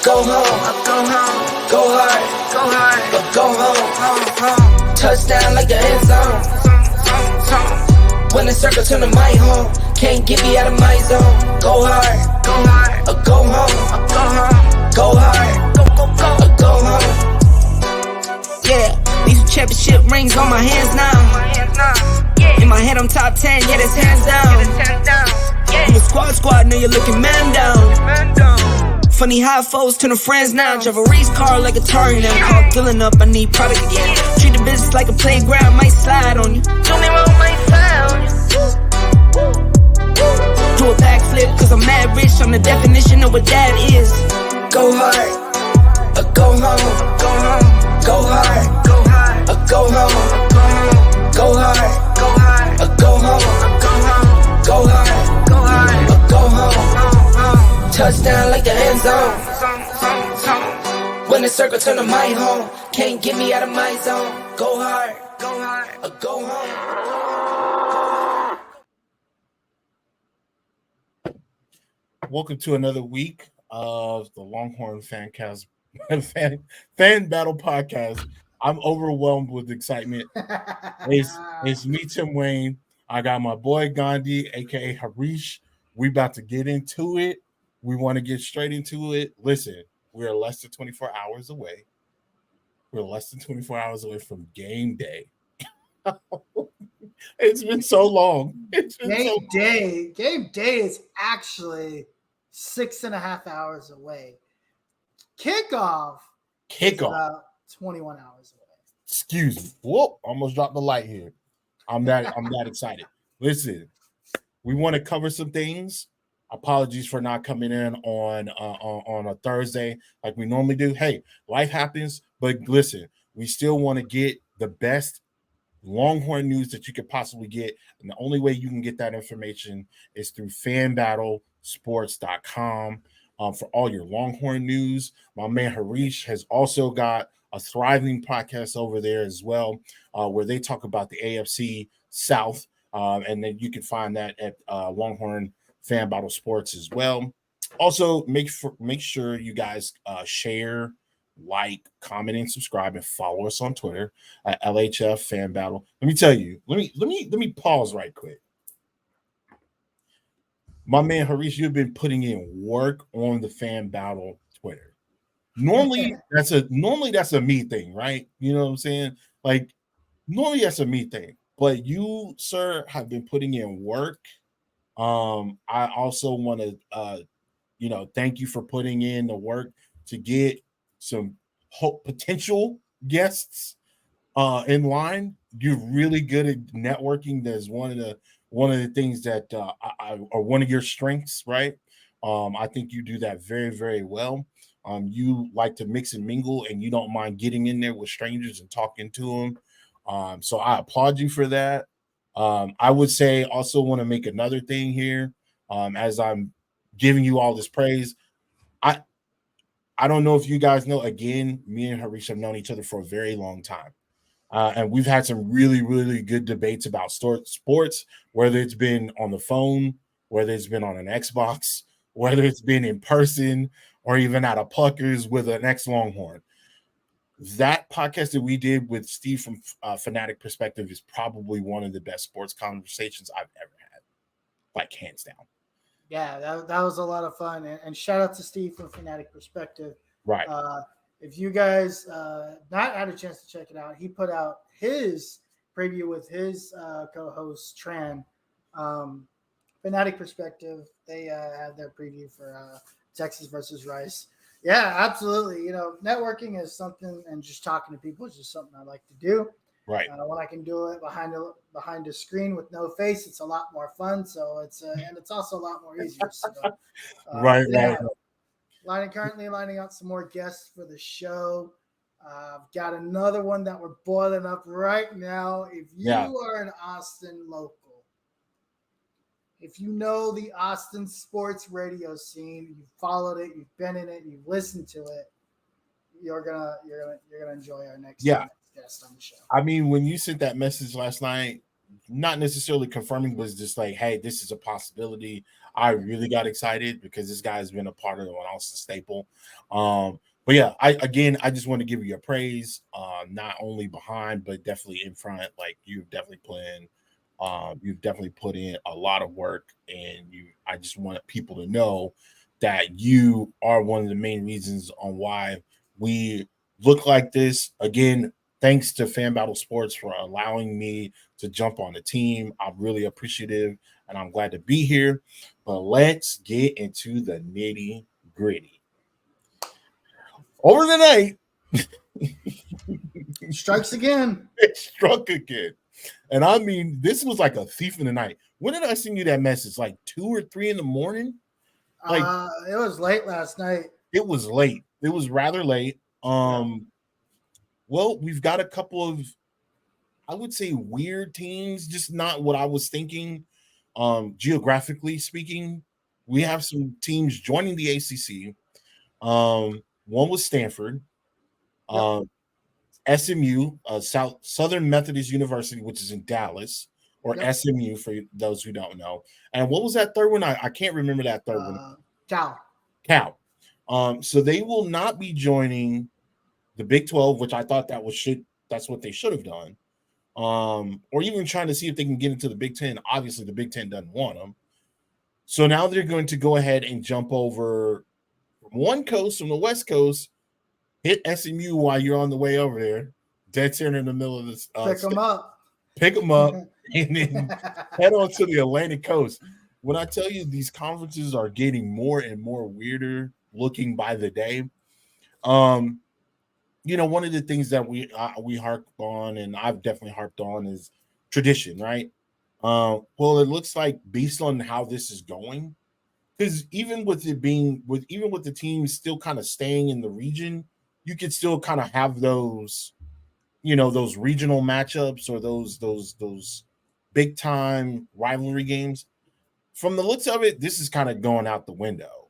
Go home, go hard, go home. Touchdown like the end zone. When the circle turn to my home, can't get me out of my zone. Go hard, go home, go hard, go home. Yeah, these championship rings on my hands now. In my head I'm top 10, yeah, that's hands down. You a squad, know you're looking man down. Funny how foes turn to friends now. Drive a race car like a Atari now. Call filling up, I need product again. Treat the business like a playground, might slide on you. Do me wrong, might slide on you. Do a backflip, cause I'm mad rich. I'm the definition of what that is. Go hard, go home, go hard, go hard, go home, go hard, go home, go hard, go home. Touchdown like the end zone. When the circle turn to my home, can't get me out of my zone. Go hard, go home. Welcome to another week of the Longhorn Fan Battle Podcast. I'm overwhelmed with excitement. It's me, Tim Wayne. I got my boy Gandhi, aka Harish. We about to get into it. We want to get straight into it. Listen, we're less than 24 hours away. We're less than 24 hours away from game day. It's been so long. Game day is actually 6.5 hours away. Kickoff is about 21 hours away. Excuse me. Whoop, almost dropped the light here. I'm that excited. Listen, we want to cover some things. Apologies for not coming in on a Thursday like we normally do. Hey, life happens, but listen, we still want to get the best Longhorn news that you could possibly get, and the only way you can get that information is through fanbattlesports.com for all your Longhorn news. My man Harish has also got a thriving podcast over there as well, where they talk about the AFC South, and then you can find that at Longhorn Fan Battle Sports as well. Also, make sure you guys share, like, comment, and subscribe, and follow us on Twitter at LHF Fan Battle. Let me tell you. Let me pause right quick. My man Harish, you've been putting in work on the Fan Battle Twitter. Normally that's a me thing, right? You know what I'm saying? Like, normally that's a me thing, but you, sir, have been putting in work. I also want to thank you for putting in the work to get some potential guests in line. You're really good at networking. That's one of the things that are one of your strengths, right? I think you do that very, very well. You like to mix and mingle, and you don't mind getting in there with strangers and talking to them. So I applaud you for that. I would say also want to make another thing here. As I'm giving you all this praise, I don't know if you guys know. Again, me and Harish have known each other for a very long time. And we've had some really, really good debates about sports, whether it's been on the phone, whether it's been on an Xbox, whether it's been in person, or even at a Pluckers with an ex-Longhorn. That podcast that we did with Steve from Fanatic Perspective is probably one of the best sports conversations I've ever had, like hands down. Yeah, that was a lot of fun. And shout out to Steve from Fanatic Perspective. Right. If you guys not had a chance to check it out, he put out his preview with his co-host Tran. Fanatic Perspective, they have their preview for Texas versus Rice. Yeah, absolutely. You know, networking is something, and just talking to people is just something I like to do. Right. When I can do it behind a screen with no face, it's a lot more fun. So it's and it's also a lot more easier. So, right. Currently lining out some more guests for the show. I've got another one that we're boiling up right now. If you are an Austin local, if you know the Austin sports radio scene, you've followed it, you've been in it, you've listened to it, you're gonna enjoy our next guest on the show. I mean, when you sent that message last night, not necessarily confirming, but just like, hey, this is a possibility. I really got excited because this guy's been a part of an Austin staple. But yeah, I just want to give you a praise, not only behind, but definitely in front. Like you've definitely put in a lot of work, and I just want people to know that you are one of the main reasons on why we look like this. Again, thanks to Fan Battle Sports for allowing me to jump on the team. I'm really appreciative, and I'm glad to be here. But let's get into the nitty gritty. Over the night, strikes again. It struck again. And I mean, this was like a thief in the night. When did I send you that message? Like 2 or 3 in the morning? Like it was late last night. It was late. It was rather late. Well, we've got a couple of, I would say, weird teams, just not what I was thinking. Geographically speaking, we have some teams joining the ACC. One was Stanford. SMU, Southern Methodist University, which is in Dallas, or SMU for those who don't know. And what was that third one? I can't remember that third one. Cal. So they will not be joining the Big 12, which I thought that's what they should have done. Or even trying to see if they can get into the Big 10. Obviously, the Big 10 doesn't want them. So now they're going to go ahead and jump over from one coast, from the West Coast, hit SMU while you're on the way over there, dead center in the middle of this. Pick them up, and then head on to the Atlantic coast. When I tell you these conferences are getting more and more weirder looking by the day, you know, one of the things that we harp on, and I've definitely harped on, is tradition, right? Well, it looks like based on how this is going, because even with the teams still kind of staying in the region, you could still kind of have those, you know, those regional matchups or those big time rivalry games. From the looks of it, this is kind of going out the window.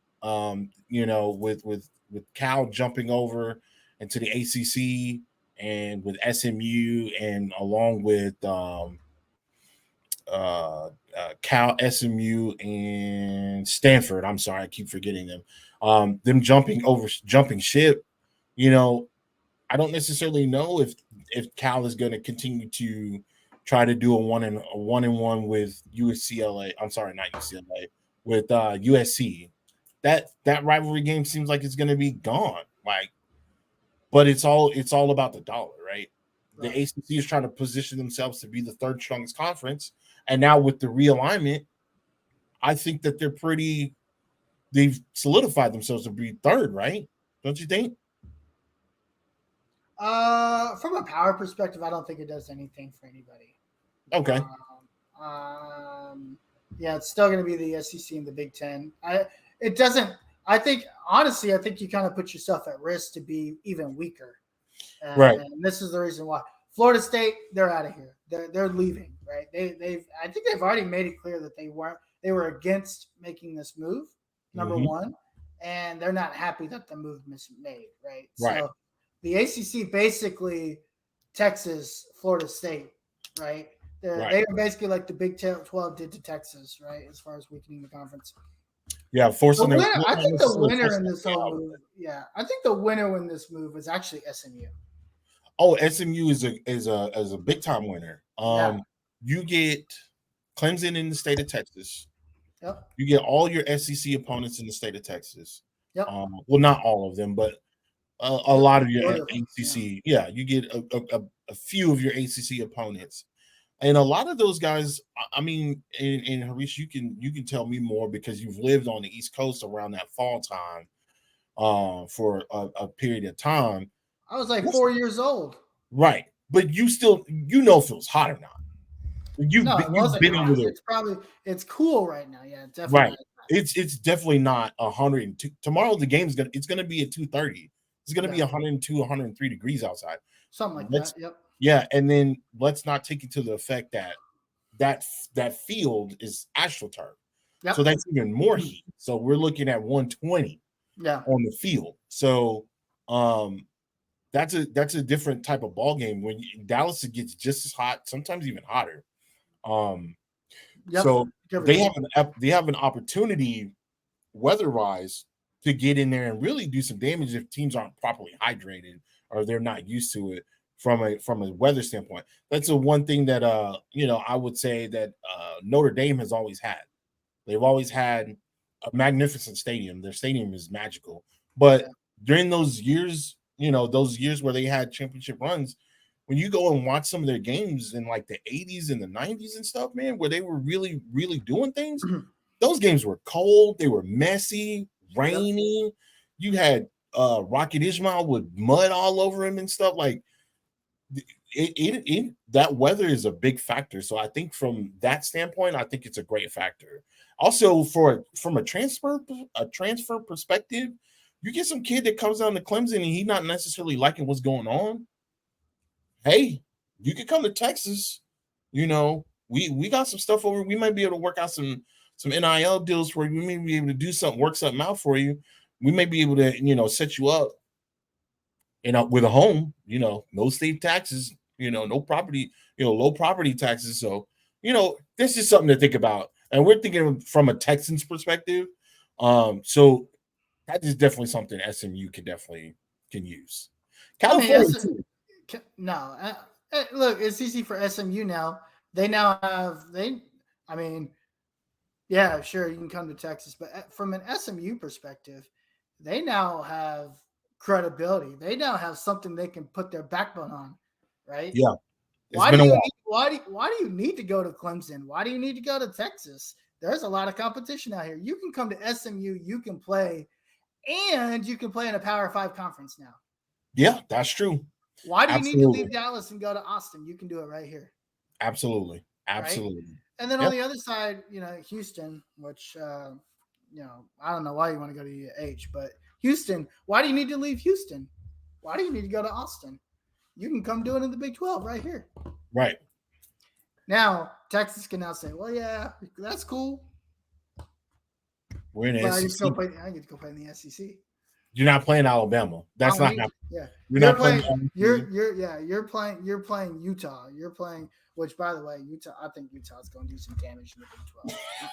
You know, with Cal jumping over into the ACC, and with SMU, and along with Cal, SMU, and Stanford. I'm sorry, I keep forgetting them. Them jumping ship. You know, I don't necessarily know if Cal is going to continue to try to do a one-and-one with UCLA. I'm sorry, not UCLA, with USC. That rivalry game seems like it's going to be gone. Like, but it's all about the dollar, right? The ACC is trying to position themselves to be the third strongest conference, and now with the realignment, I think that they've solidified themselves to be third, right? Don't you think? From a power perspective, I don't think it does anything for anybody. Okay. Yeah, it's still going to be the SEC and the Big Ten. It doesn't I think honestly, I think you kind of put yourself at risk to be even weaker. Right. And this is the reason why. Florida State, they're out of here. They're leaving, right? I think they've already made it clear that they were against making this move, number one, and they're not happy that the move was made, right? Right. So the ACC basically Texas, Florida State, right? They were basically like the Big 12 did to Texas, right? As far as weakening the conference. Yeah, forcing them. I think the winner in this whole move, I think the winner in this move is actually SMU. Oh, SMU is a big time winner. You get Clemson in the state of Texas. Yep. You get all your SEC opponents in the state of Texas. Yep. Well, not all of them, but a lot of your ACC. Yeah, you get a few of your ACC opponents, and a lot of those guys. I mean, and Harish, you can tell me more because you've lived on the East Coast around that fall time, for a period of time. I was like 4 years old. Right, but you still if it was hot or not. You've been over there. It's cool right now. Yeah, definitely. Right. It's definitely not 102. Tomorrow the game's gonna be at 2:30. It's gonna be 102, 103 degrees outside. Something like that. Yep. Yeah, and then let's not take it to the effect that field is AstroTurf. Yep. So that's even more heat. So we're looking at 120 on the field. So that's a different type of ball game. When Dallas gets just as hot, sometimes even hotter. So they have an opportunity weather-wise to get in there and really do some damage if teams aren't properly hydrated or they're not used to it from a weather standpoint. That's the one thing that I would say that Notre Dame has always had. They've always had a magnificent stadium. Their stadium is magical. But during those years, those years where they had championship runs, when you go and watch some of their games in like the 80s and the 90s and stuff, man, where they were really, really doing things, those games were cold. They were messy, rainy. You had Rocket Ismail with mud all over him and stuff. Like that weather is a big factor. So I think from that standpoint, I think it's a great factor. Also, from a transfer perspective, you get some kid that comes down to Clemson and he's not necessarily liking what's going on. Hey, you could come to Texas. We got some stuff over. We might be able to work out some NIL deals where we may be able to do something, work something out for you. We may be able to, set you up with a home, no state taxes, no property, low property taxes. So, this is something to think about. And we're thinking from a Texans perspective. So that is definitely something SMU can use. California, look, it's easy for SMU now. They now have yeah, sure, you can come to Texas, but from an SMU perspective, they now have credibility. They now have something they can put their backbone on, right? Yeah. Why do you need to go to Clemson? Why do you need to go to Texas? There's a lot of competition out here. You can come to SMU, you can play, and you can play in a Power 5 conference now. Yeah, that's true. Why do you need to leave Dallas and go to Austin? You can do it right here. Absolutely. Right? And then on the other side, Houston, which, I don't know why you want to go to UH, but Houston, why do you need to leave Houston? Why do you need to go to Austin? You can come do it in the Big 12 right here. Right. Now, Texas can now say, well, yeah, that's cool. We're in the SEC. I get to go play in the SEC. You're not playing Alabama. That's not happening. Yeah. You're playing Utah. You're playing, which by the way, I think Utah's going to do some damage in the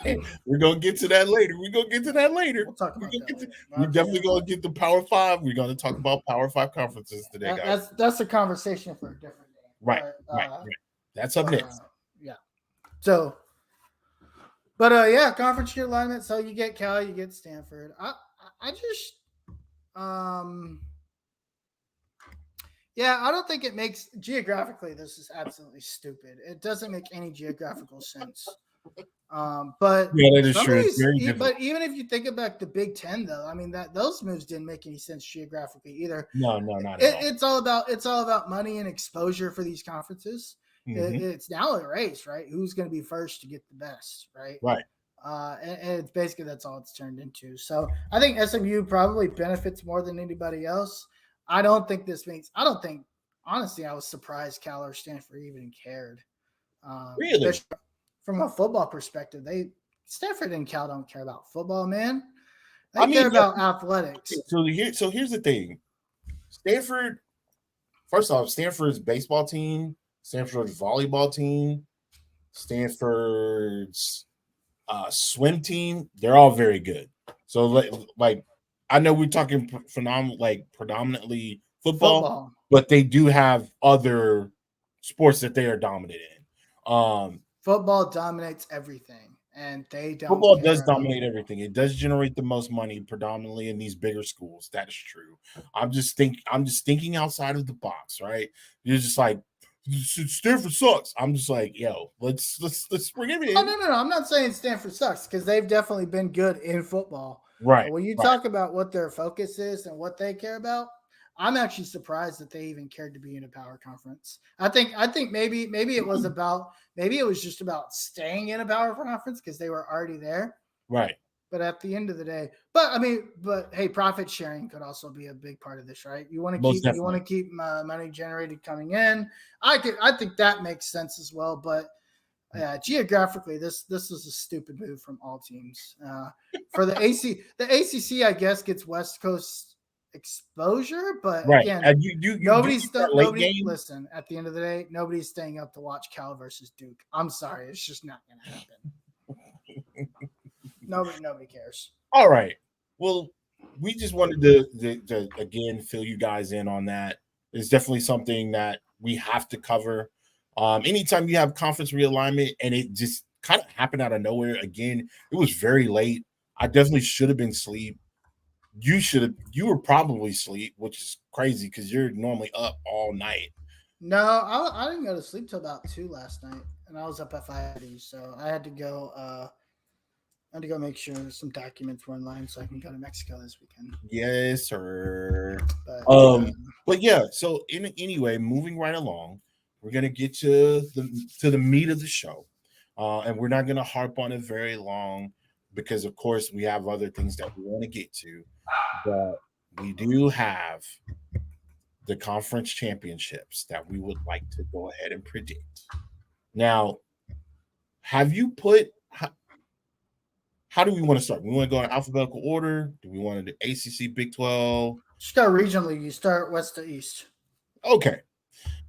Big 12. We're going to get to that later. We'll talk about that. We're definitely going to get the Power 5. We're going to talk about Power 5 conferences today, guys. That's a conversation for a different day. Right. That's up next. Yeah. So, but conference year alignment. So you get Cal, you get Stanford. I don't think it makes geographically. This is absolutely stupid. It doesn't make any geographical sense. But yeah, that is true. But even if you think about the Big Ten, though, I mean those moves didn't make any sense geographically either. No, not at all. It's all about money and exposure for these conferences. Mm-hmm. It's now a race, right? Who's going to be first to get the best, right? Right. And it's basically that's all it's turned into. So I think SMU probably benefits more than anybody else. I don't think, honestly, I was surprised Cal or Stanford even cared. Really? From a football perspective, Stanford and Cal don't care about football, man. They care about athletics. So here's the thing. Stanford, first off, Stanford's baseball team, Stanford's volleyball team, Stanford's swim team, they're all very good. So like I know we're talking predominantly football, but they do have other sports that they are dominant in. Football dominates everything, and they don't. Football does dominate everything. It does generate the most money, predominantly in these bigger schools. That is true. I'm just thinking outside of the box, right? You're just like, Stanford sucks. I'm just like, yo, let's bring it in. No. I'm not saying Stanford sucks, because they've definitely been good in football. Right. But when you talk about what their focus is and what they care about, I'm actually surprised that they even cared to be in a power conference. I think maybe it was just about staying in a power conference because they were already there. Right. But at the end of the day, but hey, profit sharing could also be a big part of this, right? You want to keep money generated coming in. I think that makes sense as well. But geographically, this is a stupid move from all teams. For the ACC, I guess, gets West Coast exposure, but right. Again, listen, at the end of the day, nobody's staying up to watch Cal versus Duke. I'm sorry, it's just not going to happen. Nobody cares. All right. Well, we just wanted to again fill you guys in on that. It's definitely something that we have to cover. Anytime you have conference realignment and it just kind of happened out of nowhere, again, it was very late. I definitely should have been asleep. You were probably asleep, which is crazy because you're normally up all night. No, I didn't go to sleep till about 2 last night, and I was up at 5:30, so I had to go make sure some documents were in line so I can go to Mexico this weekend. Yes, sir. But yeah, so anyway, moving right along, we're gonna get to the meat of the show, and we're not gonna harp on it very long because, of course, we have other things that we want to get to. But we do have the conference championships that we would like to go ahead and predict. Now, have you put? How do we want to start? We want to go in alphabetical order? Do we want to do ACC, Big 12? Just go regionally. You start west to east. Okay.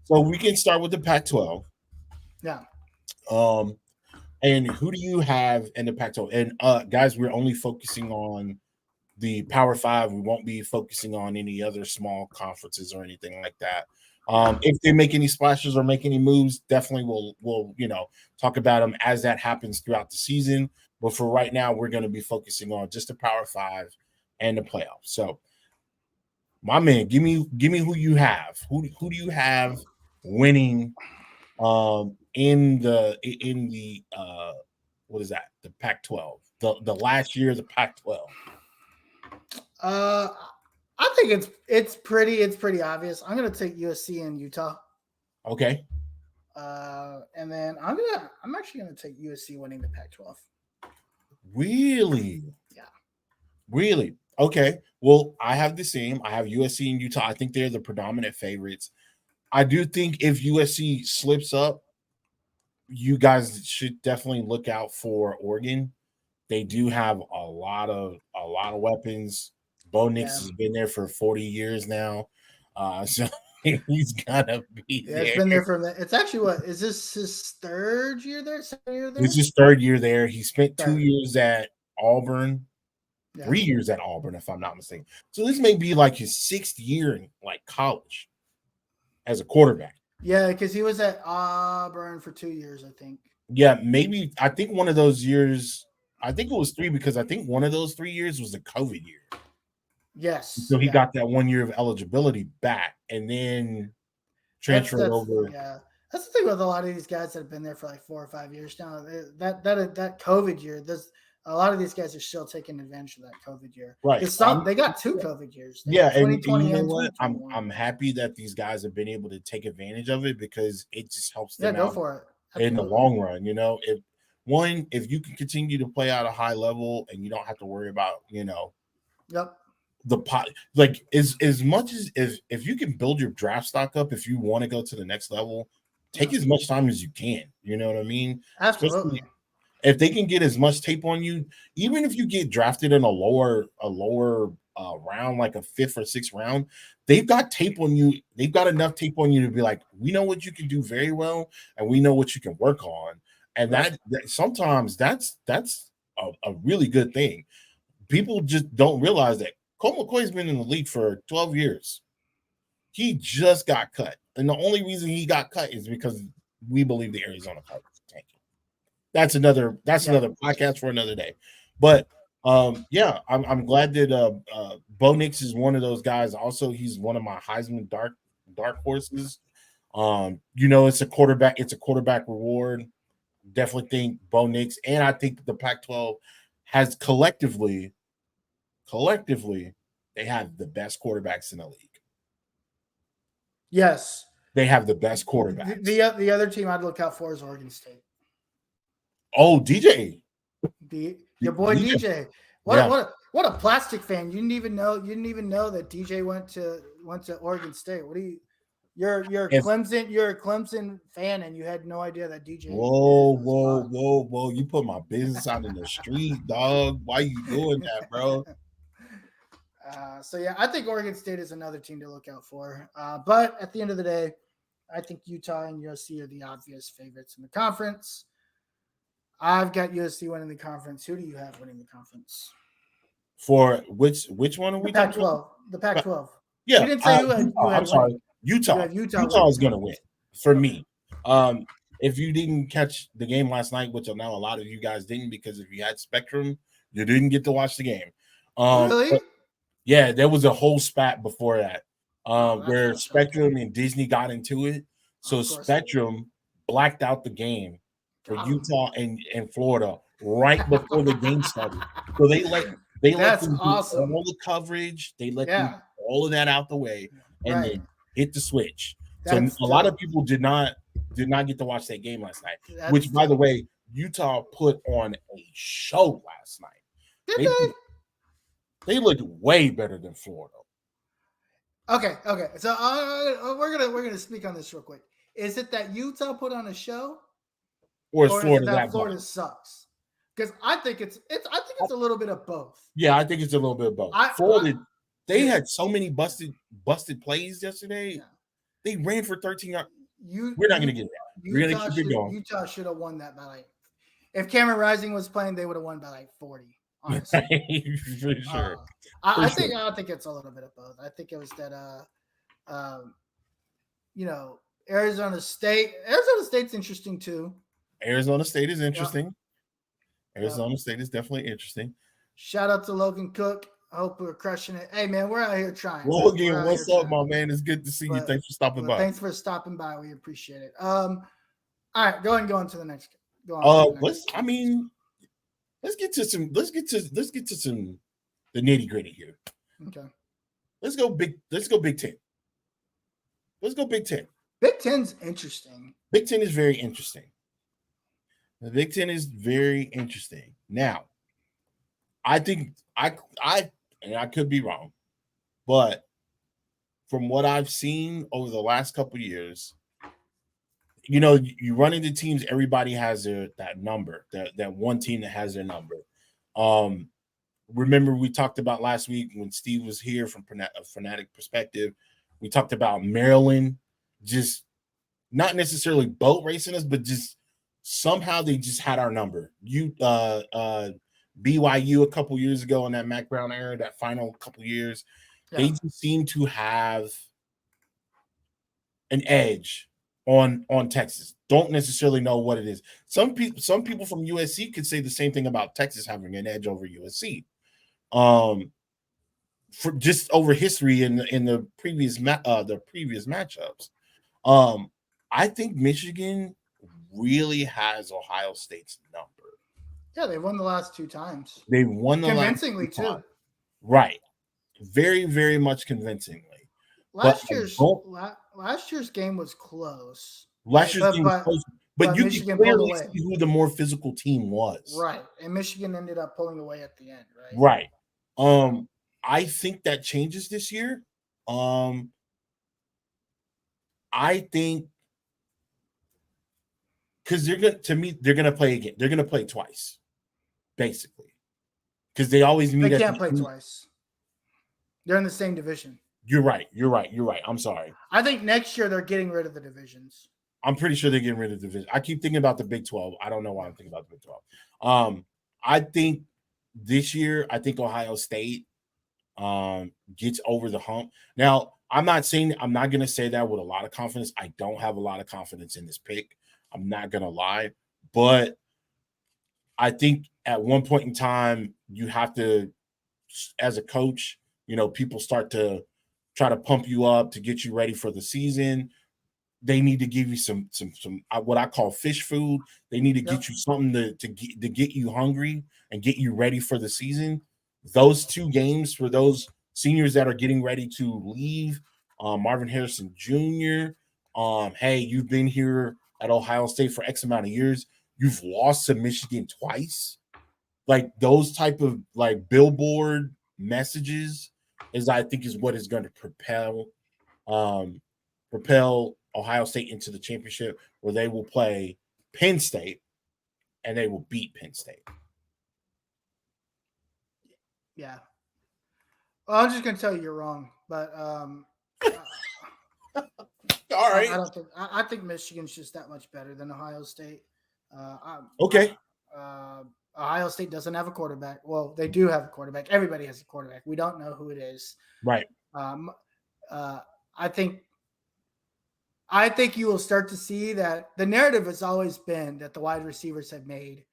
So we can start with the Pac-12. Yeah. And who do you have in the Pac-12? And guys, we're only focusing on the Power 5. We won't be focusing on any other small conferences or anything like that. If they make any splashes or make any moves, definitely we'll talk about them as that happens throughout the season. But for right now, we're going to be focusing on just the Power 5 and the playoffs. So, my man, give me who you have. Who do you have winning in the what is that? The Pac-12. The last year of the Pac-12. I think it's pretty obvious. I'm going to take USC and Utah. Okay. And then I'm actually going to take USC winning the Pac-12. Really? Yeah. Really? Okay. Well, I have the same. I have USC and Utah. I think they're the predominant favorites. I do think if USC slips up, you guys should definitely look out for Oregon. They do have a lot of weapons. Bo Nix has been there for 40 years now. So he's gotta be there. It's been there it's actually what is this his third year there? Second year there? It's his third year there. He spent 2 years at Auburn, 3 years at Auburn, if I'm not mistaken. So this may be like his 6th year in like college as a quarterback. Yeah, because he was at Auburn for 2 years, I think. Yeah, maybe I think one of those years, I think it was 3 because I think one of those 3 years was the COVID year. Yes. So he got that 1 year of eligibility back and then transferred over. Yeah. That's the thing with a lot of these guys that have been there for like 4 or 5 years now. That COVID year, a lot of these guys are still taking advantage of that COVID year. Right. They got 2 COVID years. Yeah, and you know what? I'm happy that these guys have been able to take advantage of it because it just helps them go out for it. in the long run. one, if you can continue to play at a high level and you don't have to worry about, Yep. the pot, like as much as if you can build your draft stock up, if you want to go to the next level, take as much time as you can. You know what I mean? Absolutely. Especially if they can get as much tape on you, even if you get drafted in a lower round, like a 5th or 6th round, they've got tape on you. They've got enough tape on you to be like, we know what you can do very well, and we know what you can work on. And that sometimes that's a really good thing. People just don't realize that Colt McCoy's been in the league for 12 years. He just got cut, and the only reason he got cut is because we believe the Arizona Cardinals are tanking. That's another podcast for another day. But yeah, I'm glad that Bo Nix is one of those guys. Also, he's one of my Heisman dark horses. It's a quarterback reward. Definitely think Bo Nix, and I think the Pac-12 has collectively, they have the best quarterbacks in the league. Yes, they have the best quarterbacks. The other team I'd look out for is Oregon State. Oh, DJ. Your boy DJ. What a plastic fan. You didn't even know that DJ went to Oregon State. You're a Clemson fan and you had no idea that DJ. Whoa. You put my business out in the street, dog. Why you doing that, bro? So yeah, I think Oregon State is another team to look out for. But at the end of the day, I think Utah and USC are the obvious favorites in the conference. I've got USC winning the conference. Who do you have winning the conference? For which one are we talking about? The Pac-12. Yeah. You didn't say who had I'm sorry. Utah. Utah is going to win for me. If you didn't catch the game last night, which I know a lot of you guys didn't, because if you had Spectrum, you didn't get to watch the game. Really? Yeah, there was a whole spat before that where Spectrum and Disney got into it. So Spectrum blacked out the game for Utah and Florida right before the game started. So they let them do all the coverage. They let them all of that out the way and then hit the switch. So a lot of people did not get to watch that game last night. Which, by the way, Utah put on a show last night. They looked way better than Florida. Okay. So we're gonna speak on this real quick. Is it that Utah put on a show, or is Florida that Florida sucks? Because I think it's a little bit of both. Yeah, I think it's a little bit of both. Florida, they had so many busted plays yesterday. Yeah. They ran for 13 yards. We're not going to get that. We're going to keep it going. Utah should have won that by if Cameron Rising was playing, they would have won by 40. Honestly, for sure. I think it's a little bit of both. I think it was that Arizona State's interesting too. Arizona State is interesting. Arizona State is definitely interesting. Shout out to Logan Cook. I hope we're crushing it. Hey man, we're out here trying. Logan, what's up, my man? It's good to see you. Thanks for stopping by. Thanks for stopping by. We appreciate it. All right, go on to the next. Let's get to some the nitty-gritty here. Okay. Let's go Big Ten. Let's go Big Ten. Big Ten's interesting. Big Ten is very interesting. The Big Ten is very interesting. Now, I think I could be wrong, but from what I've seen over the last couple of years, you run into teams, everybody has that number, that one team that has their number. Remember we talked about last week when Steve was here from a Fanatic perspective, we talked about Maryland just not necessarily boat racing us, but just somehow they just had our number. BYU a couple years ago in that Mac Brown era, that final couple years, they just seem to have an edge on Texas. Don't necessarily know what it is. Some people from USC could say the same thing about Texas having an edge over USC. For just over history in the previous matchups. I think Michigan really has Ohio State's number. Yeah, they won the last 2 times. They won the convincingly last 2 times. Right. Very, very much convincingly. Last year's game was close. Last year's game was close, But you Michigan can pulled clearly away. see who the more physical team was. Right. And Michigan ended up pulling away at the end, right? Right. I think that changes this year. I think because they're gonna play again. They're gonna play twice, basically. Because they always meet. They can't play twice. They're in the same division. You're right. I'm sorry. I think next year they're getting rid of the divisions. I'm pretty sure they're getting rid of the division. I keep thinking about the Big 12. I don't know why I'm thinking about the Big 12. I think this year, Ohio State gets over the hump. Now, I'm not going to say that with a lot of confidence. I don't have a lot of confidence in this pick. I'm not going to lie. But I think at one point in time, you have to, as a coach, people start to try to pump you up to get you ready for the season. They need to give you some what I call fish food. They need to get you something to get you hungry and get you ready for the season. Those 2 games for those seniors that are getting ready to leave, Marvin Harrison Jr. Hey, you've been here at Ohio State for X amount of years. You've lost to Michigan twice. Like those type of like billboard messages I think is what is going to propel Ohio State into the championship, where they will play Penn State and they will beat Penn State. Yeah. Well, I'm just going to tell you you're wrong, but all right. I think Michigan's just that much better than Ohio State. Okay. Ohio State doesn't have a quarterback. Well, they do have a quarterback. Everybody has a quarterback. We don't know who it is. Right. I think you will start to see that the narrative has always been that the wide receivers have made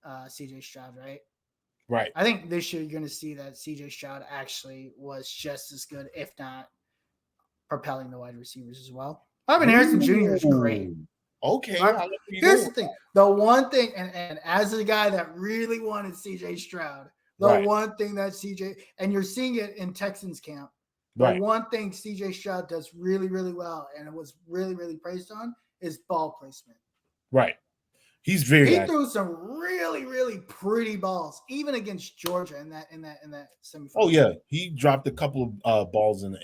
CJ Stroud, right? Right. I think this year you're going to see that CJ Stroud actually was just as good, if not propelling the wide receivers as well. Marvin Harrison Jr. is great. Okay. Here's the thing. The one thing, and as a guy that really wanted CJ Stroud, one thing that CJ, and you're seeing it in Texans camp, the one thing CJ Stroud does really, really well, and it was really, really praised on, is ball placement. Right. He threw some really, really pretty balls, even against Georgia in that semifinal. Oh yeah, he dropped a couple of balls in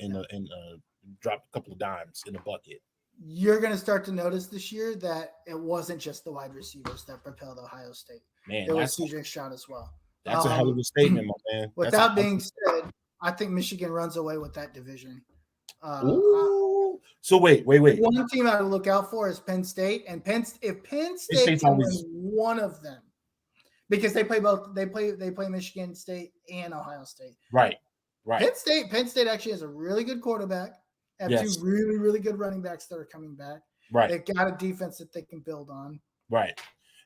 dropped a couple of dimes in the bucket. You're going to start to notice this year that it wasn't just the wide receivers that propelled Ohio State. Man, it was CJ Stroud as well. That's a hell of a statement, my man. With that being said, I think Michigan runs away with that division. So wait. One team I would look out for is Penn State, and if Penn State can win one of them, because they play both, they play Michigan State and Ohio State. Right. Penn State actually has a really good quarterback. Have 2 really, really good running backs that are coming back. Right. They've got a defense that they can build on. Right.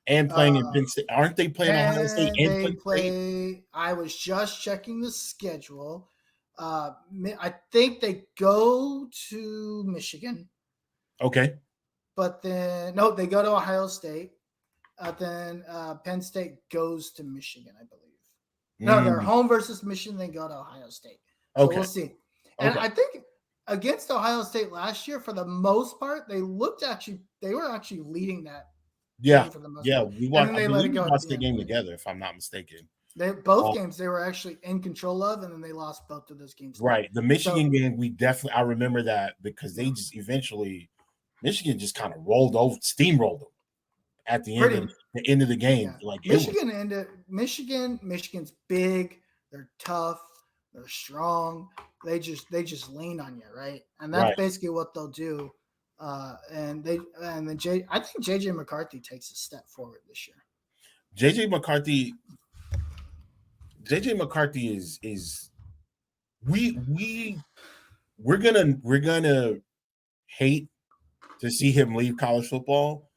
And playing in Penn State. Aren't they playing Ohio State and Penn State? I was just checking the schedule. I think they go to Michigan. Okay. But then, no, they go to Ohio State. Then Penn State goes to Michigan, I believe. No, they're home versus Michigan. They go to Ohio State. So we'll see. And I think against Ohio State last year, for the most part, they were actually leading that. Yeah, for the most yeah. part. We watched the game together, if I'm not mistaken. Both games they were actually in control of, and then they lost both of those games. Right. The Michigan game, I remember that because they just Michigan just kind of steamrolled them at the end of the game. Yeah. Like Michigan's big, they're tough, they're strong. They just lean on you, right? And that's basically what they'll do. I think JJ McCarthy takes a step forward this year. JJ McCarthy is we're gonna hate to see him leave college football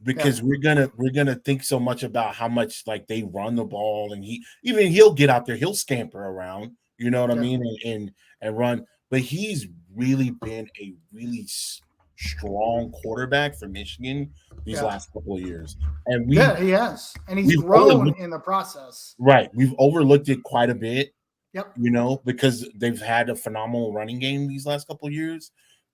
because we're gonna think so much about how much like they run the ball, and he'll get out there, he'll scamper around, you know what I mean, and run. But he's really been a really strong quarterback for Michigan these last couple of years, and he has, and he's grown in the process. Right, we've overlooked it quite a bit. Yep, because they've had a phenomenal running game these last couple of years.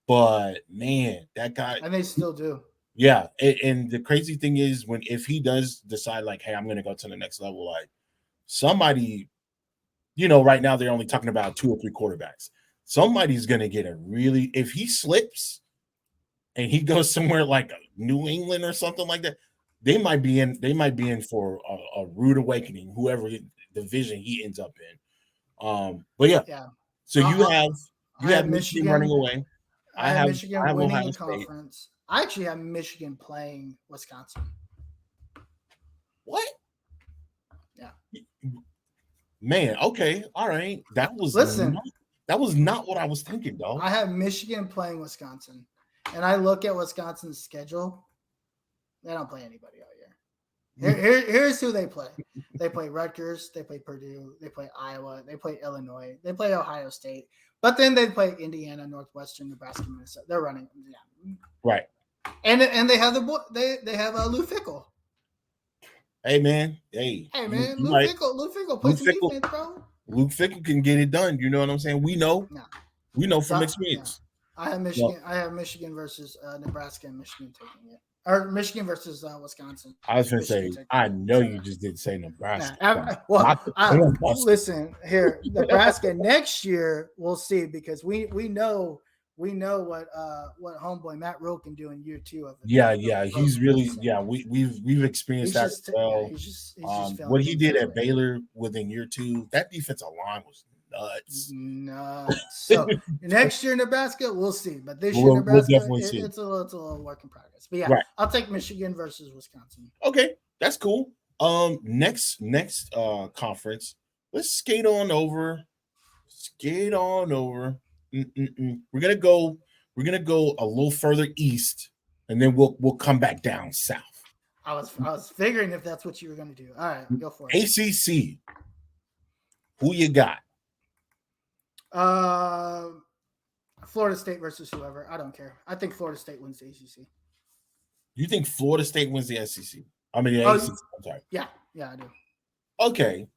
But man, that guy, and they still do. Yeah, and the crazy thing is if he does decide like, hey, I'm going to go to the next level, like somebody, right now they're only talking about 2 or 3 quarterbacks. Somebody's going to get a really if he slips and he goes somewhere like New England or something like that, they might be in for a rude awakening, whoever division he ends up in. But yeah, Yeah. so you I have Michigan running away. I have I Michigan have winning Ohio the State. conference. I actually have Michigan playing Wisconsin. What? Yeah. Man, okay, all right. That was not what I was thinking, though. I have Michigan playing Wisconsin, and I look at Wisconsin's schedule. They don't play anybody all year. Here's who they play. They play Rutgers. They play Purdue. They play Iowa. They play Illinois. They play Ohio State. But then they play Indiana, Northwestern, Nebraska, Minnesota. They're running, right. And they have they have Lou Fickell. Hey man, Lou Fickell plays some defense, bro. Luke Fickell can get it done. You know what I'm saying? We know from experience. Yeah. I have Michigan. I have Michigan versus Nebraska and Michigan taking it, or Michigan versus Wisconsin. I was going to say, I know you just didn't say Nebraska. Listen here, Nebraska next year we'll see, because we know what homeboy Matt Rule can do in year 2 of it. Yeah, he's really we've experienced that as well. He's what he did at Baylor within year 2, that defensive line was nuts. So next year Nebraska, we'll see. But this year Nebraska, it's a little work in progress. But yeah, right. I'll take Michigan versus Wisconsin. Okay, that's cool. Next conference, let's skate on over. We're gonna go a little further east, and then we'll come back down south. I was figuring if that's what you were gonna do. All right, go for it. ACC. Who you got? Florida State versus whoever. I don't care. I think Florida State wins the ACC. You think Florida State wins the SEC? I mean, the ACC. I'm sorry. Yeah, I do. Okay.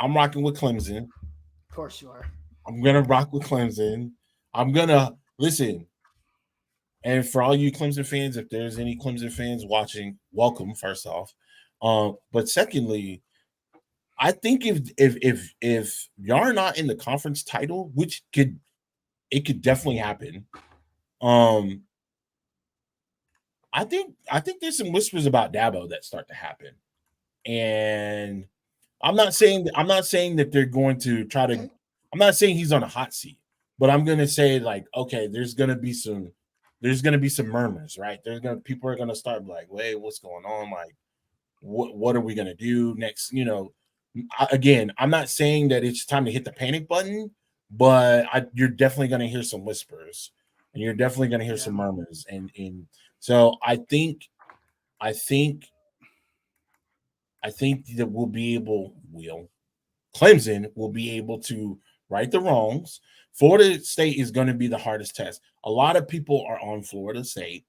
I'm rocking with Clemson. Of course you are. I'm going to rock with Clemson. I'm going to listen. And for all you Clemson fans, if there's any Clemson fans watching, welcome, first off. But secondly, I think if y'all are not in the conference title, which could definitely happen. I think there's some whispers about Dabo that start to happen. And I'm not saying that they're going to try to I'm not saying he's on a hot seat, but I'm going to say like, okay, there's going to be some murmurs, right? People are going to start like, wait, what's going on? Like, what are we going to do next? Again, I'm not saying that it's time to hit the panic button, but you're definitely going to hear some whispers, and you're definitely going to hear some murmurs. And so I think that Clemson will be able to right the wrongs. Florida State is going to be the hardest test. A lot of people are on Florida State.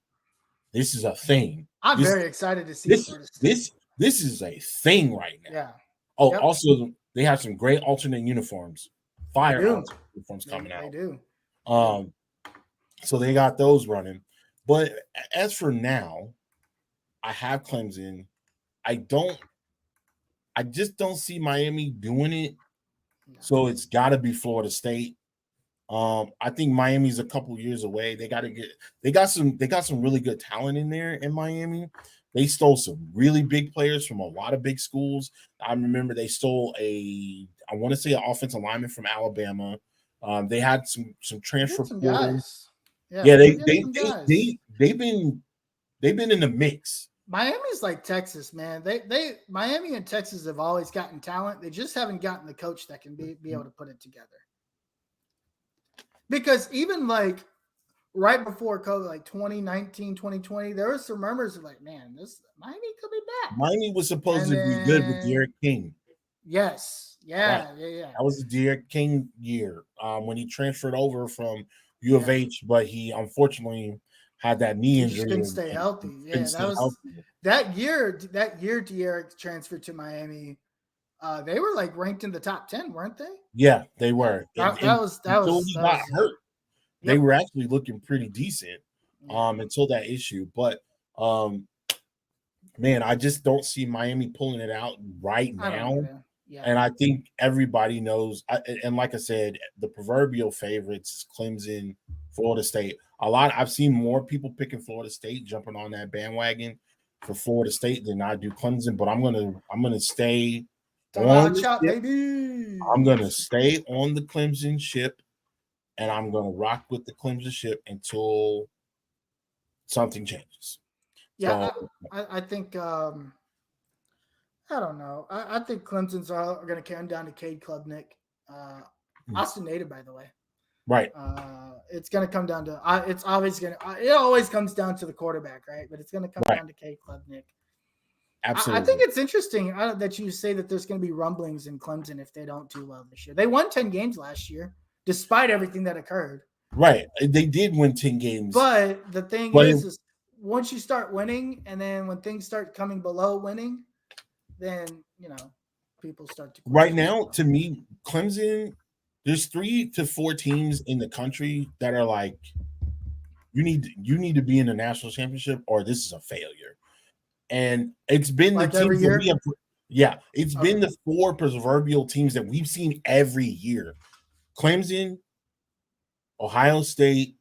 This is a thing. I'm very excited to see Florida State. This is a thing right now. Yeah. Oh, also they have some great alternate uniforms. Fire uniforms coming out. They do. So they got those running. But as for now, I have Clemson. I just don't see Miami doing it. So it's got to be Florida State. I think Miami's a couple years away. They got some really good talent in there in Miami. They stole some really big players from a lot of big schools. I remember they stole I want to say an offensive lineman from Alabama. They had some transfer guys. Yeah, they've been in the mix. Miami's like Texas, man. Miami and Texas have always gotten talent. They just haven't gotten the coach that can be able to put it together. Because even like right before COVID, like 2019, 2020, there were some rumors of like, man, this Miami could be back. Miami was supposed to be good with Derek King. Yes. Yeah. That was the Derek King year when he transferred over from U of H, but he unfortunately had that knee injury. He couldn't stay healthy. Yeah, that year Derek transferred to Miami. They were like ranked in the top 10, weren't they? Yeah, they were. That was hurt. They were actually looking pretty decent. until that issue. But man, I just don't see Miami pulling it out right now. Yeah. And I think everybody knows. And like I said, the proverbial favorites, Clemson, Florida State. I've seen more people picking Florida State, jumping on that bandwagon for Florida State than I do Clemson. But I'm gonna stay on the ship. Baby. I'm gonna stay on the Clemson ship, and I'm gonna rock with the Clemson ship until something changes. Yeah, so, I think I don't know. I think Clemson's are going to carry down to Cade Klubnik, Austin native, by the way. Right. It's going to come down to. It's always going to. It always comes down to the quarterback, right? But it's going to come down to Cade Klubnik. Absolutely. I think it's interesting that you say that there's going to be rumblings in Clemson if they don't do well this year. They won 10 games last year, despite everything that occurred. Right. They did win 10 games. But the thing is once you start winning, and then when things start coming below winning, then, people start to. Right now, to me, Clemson, there's 3 to 4 teams in the country that are like, you need to be in the national championship or this is a failure. And it's been like the teams every year? that we have. Yeah, it's been the 4 proverbial teams that we've seen every year. Clemson, Ohio State,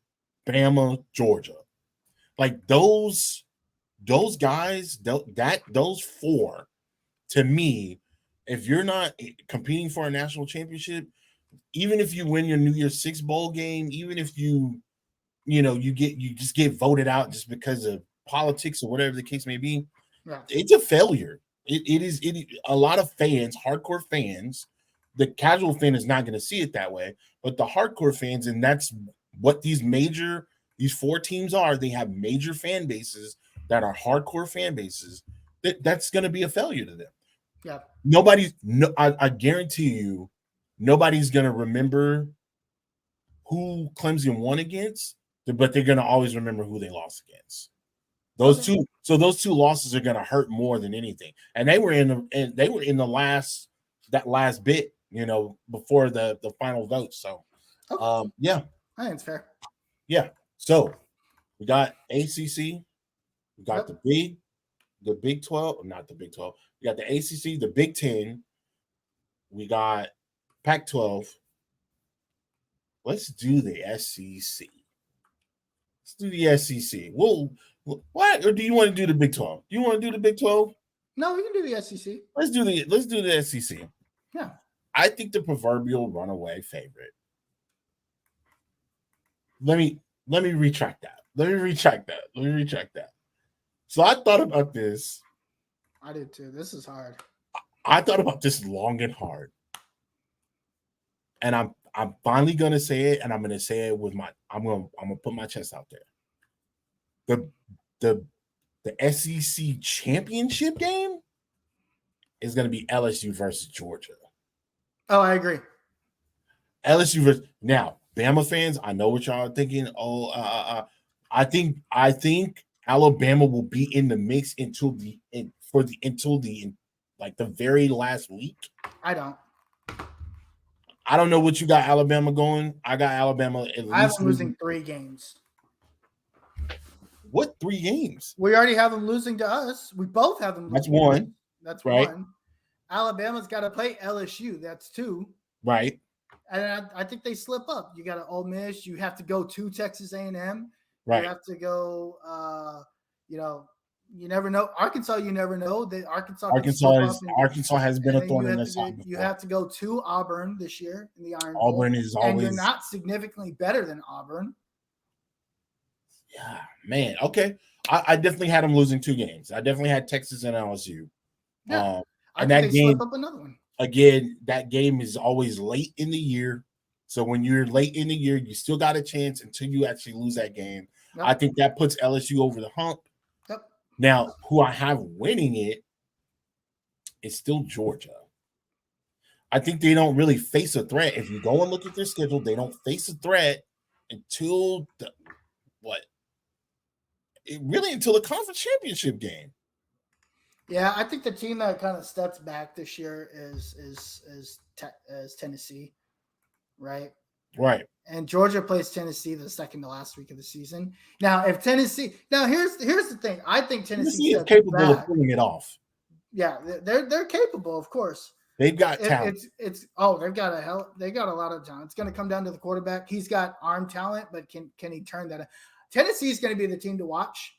Bama, Georgia. Like those guys, those 4, to me, if you're not competing for a national championship, even if you win your New Year's Six bowl game, even if you just get voted out just because of politics or whatever the case may be, it's a failure. It is a lot of fans, hardcore fans. The casual fan is not going to see it that way, but the hardcore fans, and that's what these 4 teams are. They have major fan bases that are hardcore fan bases. That's going to be a failure to them. Yeah. I guarantee you, nobody's going to remember who Clemson won against, but they're going to always remember who they lost against. Those two losses are going to hurt more than anything. And they were in the last bit, before the final vote. So, yeah, I think it's fair. Yeah. So we got ACC, we got the Big 12, not the Big 12. We got the ACC, the Big 10. We got Pac-12. Let's do the SEC. Let's do the SEC. What? Or do you want to do the Big 12? Do you want to do the Big 12? No, we can do the SEC. Let's do the SEC. Yeah. I think the proverbial runaway favorite. Let me retract that. So I thought about this. I did too. This is hard. I thought about this long and hard. And I'm finally gonna say it, and I'm gonna say it with I'm gonna put my chest out there. The SEC championship game is gonna be LSU versus Georgia. Oh, I agree. LSU versus now, Bama fans, I know what y'all are thinking. I think Alabama will be in the mix until the very last week. I don't know what you got Alabama going. I got Alabama at least. I have them losing 3 games. What 3 games? We already have them losing to us. We both have them. That's 1. That's right. 1. Alabama's got to play LSU. That's 2. Right. And I think they slip up. You got an Ole Miss. You have to go to Texas A&M. Right. You have to go. You never know. Arkansas. You never know. Arkansas has been a thorn in the side. You have to go to Auburn this year in the Iron Bowl. Auburn is always. And you're not significantly better than Auburn. Yeah, man. Okay, I definitely had them losing 2 games. I definitely had Texas and LSU. Yeah. And that game. Slip up another one. Again, that game is always late in the year. So when you're late in the year, you still got a chance until you actually lose that game. Yep. I think that puts LSU over the hump. Yep. Now, who I have winning it is still Georgia. I think they don't really face a threat. If you go and look at their schedule, they don't face a threat until until the conference championship game. Yeah, I think the team that kind of steps back this year is Tennessee, right? Right. And Georgia plays Tennessee the second to last week of the season. Now, if Tennessee, here's the thing. I think Tennessee is capable of pulling it off. Yeah, they're capable, of course. They've got talent. They've got a lot of talent. It's going to come down to the quarterback. He's got arm talent, but can he turn that? Tennessee is going to be the team to watch,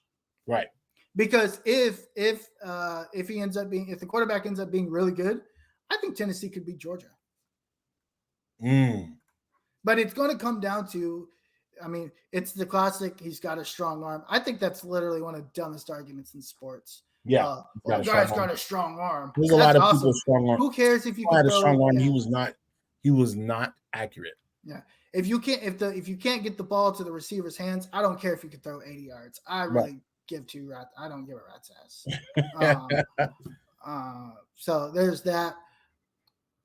right? Because if the quarterback ends up being really good, I think Tennessee could beat Georgia. But it's going to come down to, I mean, it's the classic. He's got a strong arm. I think that's literally one of the dumbest arguments in sports. Yeah, the guy's got a strong arm. There's a lot of people strong arm. Who cares if you had a strong arm? Yeah. He was not accurate. Yeah. If you can't get the ball to the receiver's hands, I don't care if you can throw 80 yards. I really give two rats. I don't give a rat's ass. So there's that.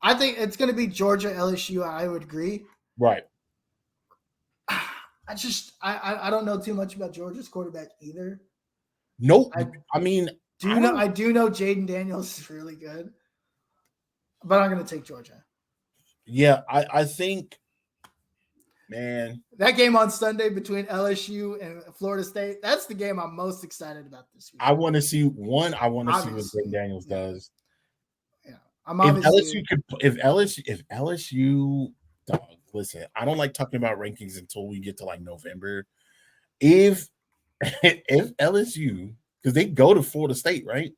I think it's going to be Georgia LSU. I would agree. Right. I don't know too much about Georgia's quarterback either. Nope. I do know Jaden Daniels is really good, but I'm going to take Georgia. Yeah, I think, man, that game on Sunday between LSU and Florida State, that's the game I'm most excited about this week. I want to see what Jaden Daniels does. Yeah. If LSU, dog, listen, I don't like talking about rankings until we get to like November. If LSU, because they go to Florida State, right?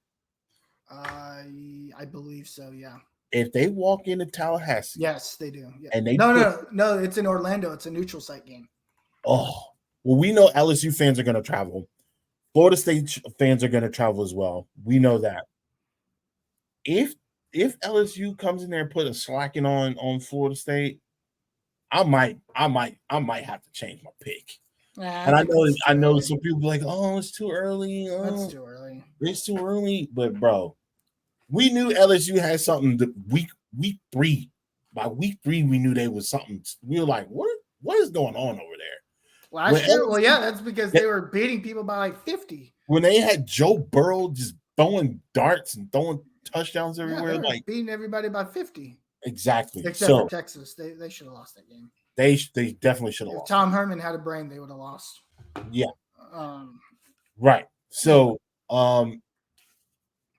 I believe so, yeah. If they walk into Tallahassee, yes, they do. Yeah. And no, it's in Orlando. It's a neutral site game. Oh, well, we know LSU fans are going to travel. Florida State fans are going to travel as well. We know that. If LSU comes in there and put a slacking on Florida State, I might have to change my pick. And I know some people like, oh, it's too early. That's too early. It's too early. But bro, we knew LSU had something week 3. By week 3, we knew they was something. We were like, what is going on over there? That's because they were beating people by like 50. When they had Joe Burrow just throwing darts and throwing touchdowns everywhere, like beating everybody by 50. Exactly. Except for Texas, they should have lost that game. They definitely should have lost. If Tom Herman had a brain, they would have lost. Yeah. Right. So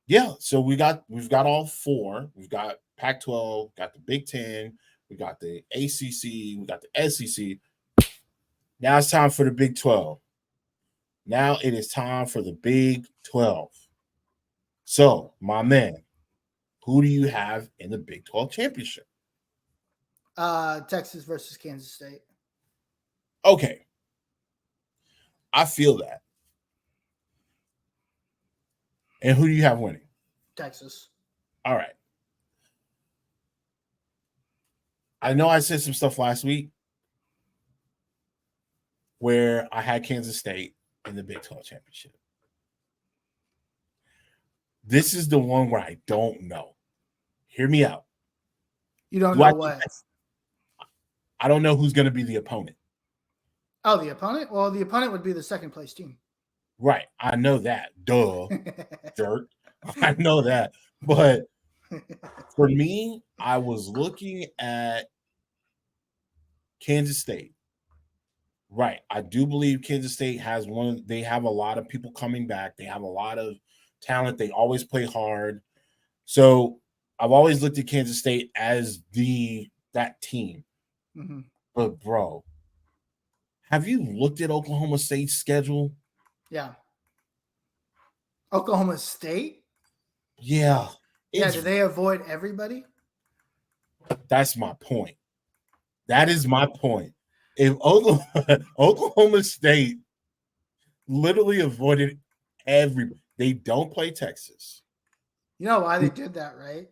yeah, so we've got all 4. We've got Pac-12, got the Big Ten, we got the ACC, we got the SEC. Now it's time for the Big 12. Now it is time for the Big 12. So, my man, who do you have in the Big 12 championship? Texas versus Kansas State. Okay. I feel that. And who do you have winning? Texas. All right. I know I said some stuff last week where I had Kansas State in the Big 12 championship. This is the one where I don't know. Hear me out. You don't know what? I don't know who's going to be the opponent. Oh, the opponent? Well, the opponent would be the second place team. Right. I know that. Duh. Jerk. I know that. But for me, I was looking at Kansas State. Right. I do believe Kansas State has they have a lot of people coming back. They have a lot of talent. They always play hard. So I've always looked at Kansas State as that team. Mm-hmm. But bro, have you looked at Oklahoma State's schedule? Yeah. Oklahoma State? Yeah. Yeah, do they avoid everybody? That's my point. That is my point. If Oklahoma State literally avoided everybody, they don't play Texas. You know why they did that, right?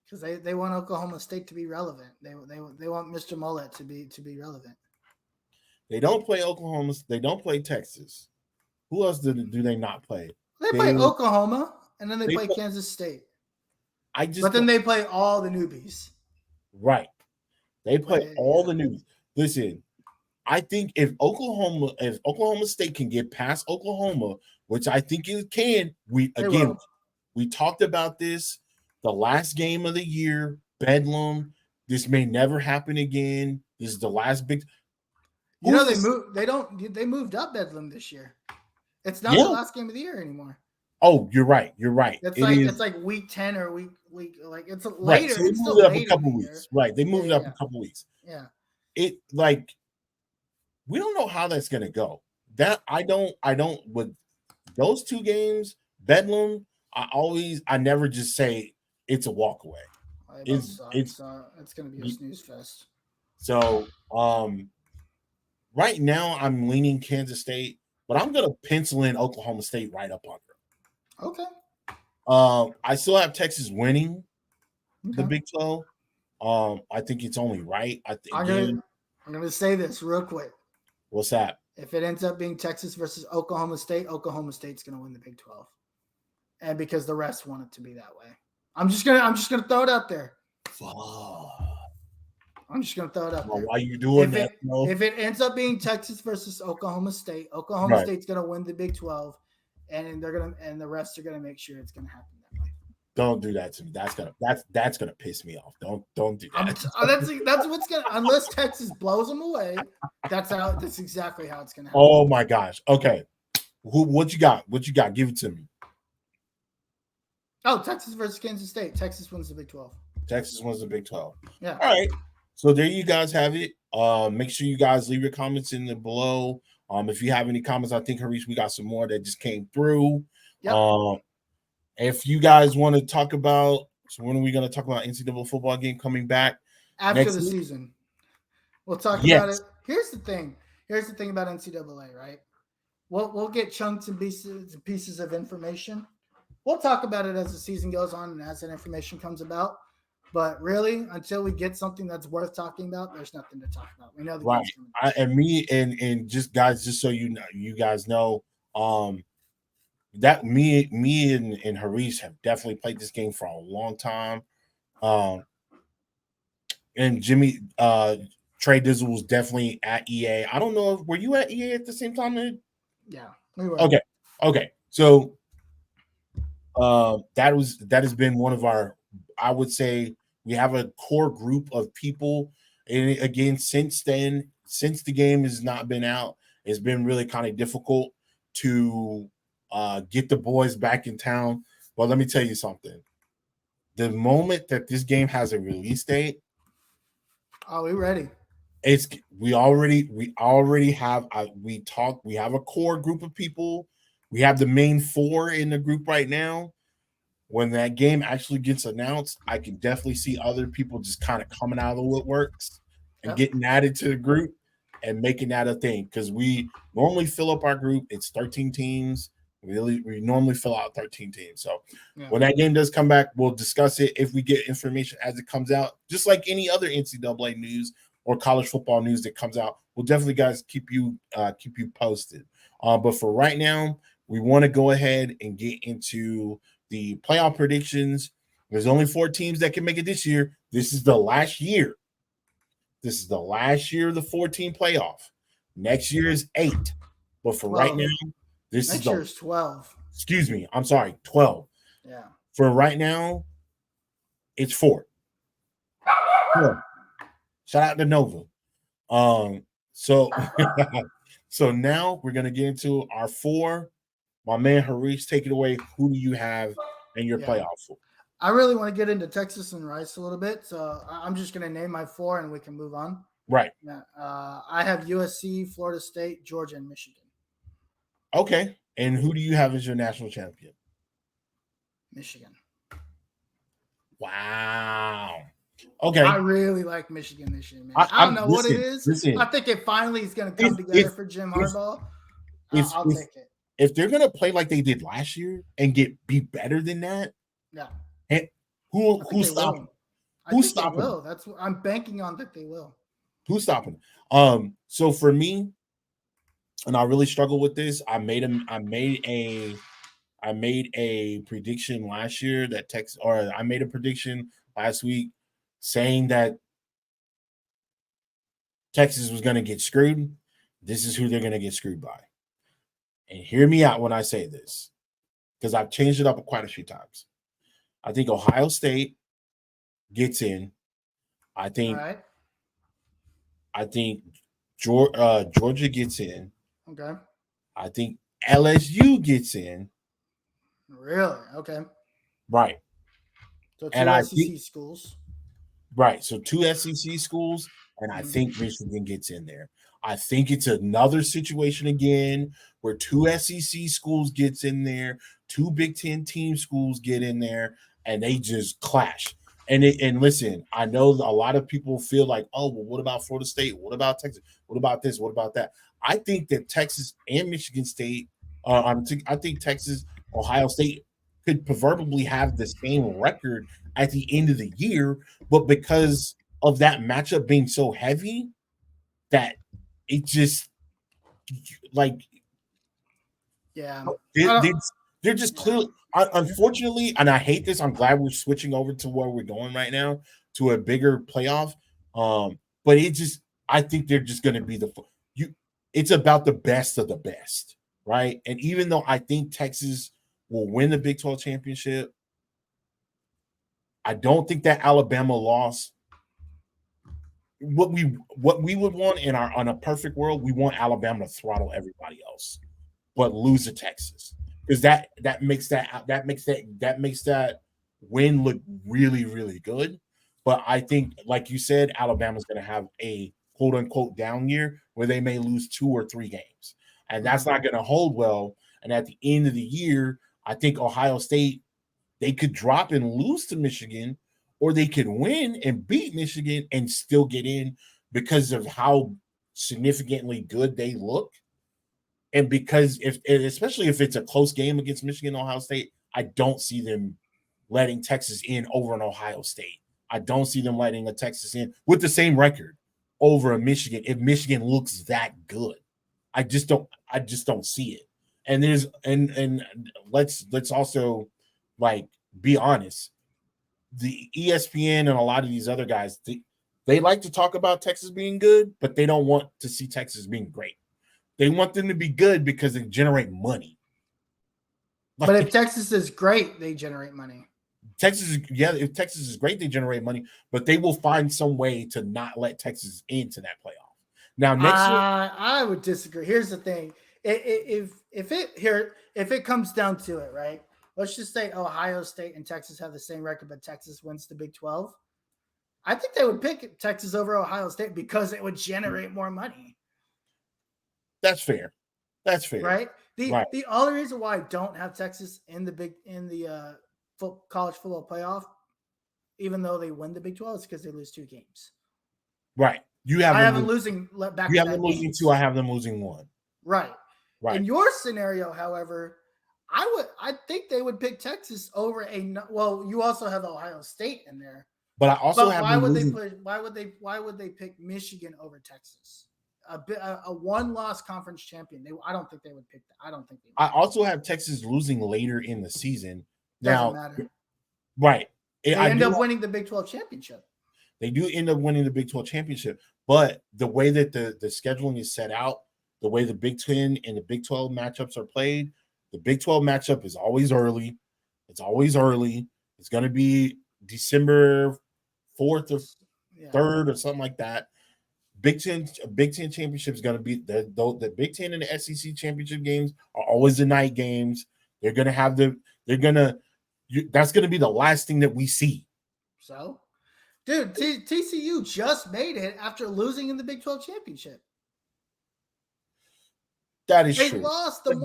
Because they want Oklahoma State to be relevant. They want Mr. Mullet to be relevant. They don't play Oklahoma. They don't play Texas. Who else do they not play? They play Oklahoma, and then they play Kansas State. But then they play all the newbies. Right. They play all the newbies. Listen, I think if Oklahoma State can get past Oklahoma, which I think it can, we talked about this the last game of the year, Bedlam. This may never happen again. This is the last big. You know they moved. They moved up Bedlam this year. It's not the last game of the year anymore. Oh, you're right. You're right. It's like week 10 or week like it's later. Right. So they moved it up a couple weeks. Right. They moved it up a couple weeks. Yeah. It like we don't know how that's gonna go. That I don't with those two games, Bedlam, I never just say it's a walk away. It's gonna be a snooze fest. So right now I'm leaning Kansas State, but I'm gonna pencil in Oklahoma State right up under. Okay. I still have Texas winning the Big 12. I think it's only right. I'm gonna say this real quick. What's that? If it ends up being Texas versus Oklahoma State's gonna win the Big 12. And because the rest want it to be that way. I'm just gonna throw it out there. I'm just gonna throw it out there. Why are you doing that? If it ends up being Texas versus Oklahoma State, State's gonna win the Big 12. And the rest are gonna make sure it's gonna happen that way. Don't do that to me. That's gonna piss me off. Don't do that. That's what's gonna unless Texas blows them away. That's exactly how it's gonna happen. Oh my gosh. Okay. What you got? What you got? Give it to me. Oh, Texas versus Kansas State. Texas wins the Big 12. Texas wins the Big 12. Yeah. All right. So there you guys have it. Make sure you guys leave your comments in the below. If you have any comments, I think Harish, we got some more that just came through. Yep. If you guys want to talk about, so when are we going to talk about NCAA football game coming back after the season? We'll talk about it. Here's the thing about NCAA, right? We'll get chunks and pieces of information. We'll talk about it as the season goes on and as that information comes about. But really, until we get something that's worth talking about, there's nothing to talk about. We know the right. And just guys, just so you guys know, that me and Harish have definitely played this game for a long time. And Jimmy Trey Dizzle was definitely at EA. I don't know were you at EA at the same time? Yeah, we were. Okay. So that has been one of our, I would say, we have a core group of people. And again, since the game has not been out, it's been really kind of difficult to get the boys back in town. But let me tell you something. The moment that this game has a release date, we're ready. We already have we have a core group of people. We have the main four in the group right now. When that game actually gets announced, I can definitely see other people just kind of coming out of the woodworks and getting added to the group and making that a thing. Because we normally fill up our group. It's 13 teams. We normally fill out 13 teams. So when that game does come back, we'll discuss it if we get information as it comes out. Just like any other NCAA news or college football news that comes out, we'll definitely, guys, keep you posted. But for right now, we want to go ahead and get into the playoff predictions. There's only 4 teams that can make it this year. This is the last year. This is the last year of the 14 playoff. Next year is 8. But for 12. Right now, next year is 12. Excuse me. I'm sorry, 12. Yeah. For right now, it's 4. 4. Shout out to Nova. So so now we're gonna get into our 4. My man Harish, take it away. Who do you have in your playoff? I really want to get into Texas and Rice a little bit, so I'm just going to name my 4 and we can move on. Right. I have USC, Florida State, Georgia, and Michigan. Okay. And who do you have as your national champion? Michigan. Wow. Okay. I really like Michigan this year, man. I don't know what it is. I think it finally is going to come together for Jim Harbaugh. I'll take it. If they're gonna play like they did last year and be better than that, and who's stopping? Who's stopping? Will. That's what I'm banking on that they will. Who's stopping? So for me, and I really struggle with this. I made a prediction last year that I made a prediction last week saying that Texas was gonna get screwed. This is who they're gonna get screwed by. And hear me out when I say this, because I've changed it up quite a few times. I think Ohio State gets in. I All think right. Georgia gets in. Okay. I think LSU gets in. Really? Okay. Right. So And two I SEC think schools. right. So 2 SEC schools, and I Mhm. think Michigan gets in there. I think it's another situation again where 2 SEC schools gets in there, 2 Big Ten team schools get in there, and they just clash. And listen, I know a lot of people feel like, oh, well, what about Florida State? What about Texas? What about this? What about that? I think that Texas and Michigan State, I think Texas, Ohio State could proverbially have the same record at the end of the year, but because of that matchup being so heavy, that it just like Yeah. they, I they, don't, they're just yeah. clearly, unfortunately, and I hate this. I'm glad we're switching over to where we're going right now to a bigger playoff. But it just, I think they're just going to be you. It's about the best of the best, right? And even though I think Texas will win the Big 12 championship, I don't think that Alabama loss. What we would want in our on a perfect world, we want Alabama to throttle everybody else, but lose to Texas because that makes that win look really really good. But I think, like you said, Alabama's going to have a quote unquote down year where they may lose 2 or 3 games, and that's not going to hold well. And at the end of the year, I think Ohio State, they could drop and lose to Michigan, or they could win and beat Michigan and still get in because of how significantly good they look. And because especially if it's a close game against Michigan, Ohio State, I don't see them letting Texas in over an Ohio State. I don't see them letting a Texas in with the same record over a Michigan if Michigan looks that good. I just don't see it. And there's and let's also like be honest. The ESPN and a lot of these other guys, they like to talk about Texas being good, but they don't want to see Texas being great. They want them to be good because they generate money. But if Texas is great, they generate money. If Texas is great, they generate money, but they will find some way to not let Texas into that playoff. Now, next year, I would disagree. Here's the thing: if it comes down to it, right? Let's just say Ohio State and Texas have the same record, but Texas wins the Big 12. I think they would pick Texas over Ohio State because it would generate more money. That's fair. That's fair. Right? The only reason why I don't have Texas in the college football playoff, even though they win the Big 12, is because they lose 2 games. Right. I have them losing back. You have them losing 2. I have them losing 1. Right. In your scenario, however, I think they would pick Texas over well, you also have Ohio State in there. But I also have why would they pick Michigan over Texas? A one-loss conference champion. I don't think they would pick that. I don't think they would. I also have Texas losing later in the season. Doesn't matter. Right. They end up winning the Big 12 championship. They do end up winning the Big 12 championship, but the way that the scheduling is set out, the way the Big 10 and the Big 12 matchups are played, the Big 12 matchup is always early. It's always early. It's going to be December 4th or 3rd or something like that. Big Ten championship is going to be the Big Ten and the SEC championship games are always the night games. That's going to be the last thing that we see. So, dude, TCU just made it after losing in the Big 12 championship. That is true. They lost the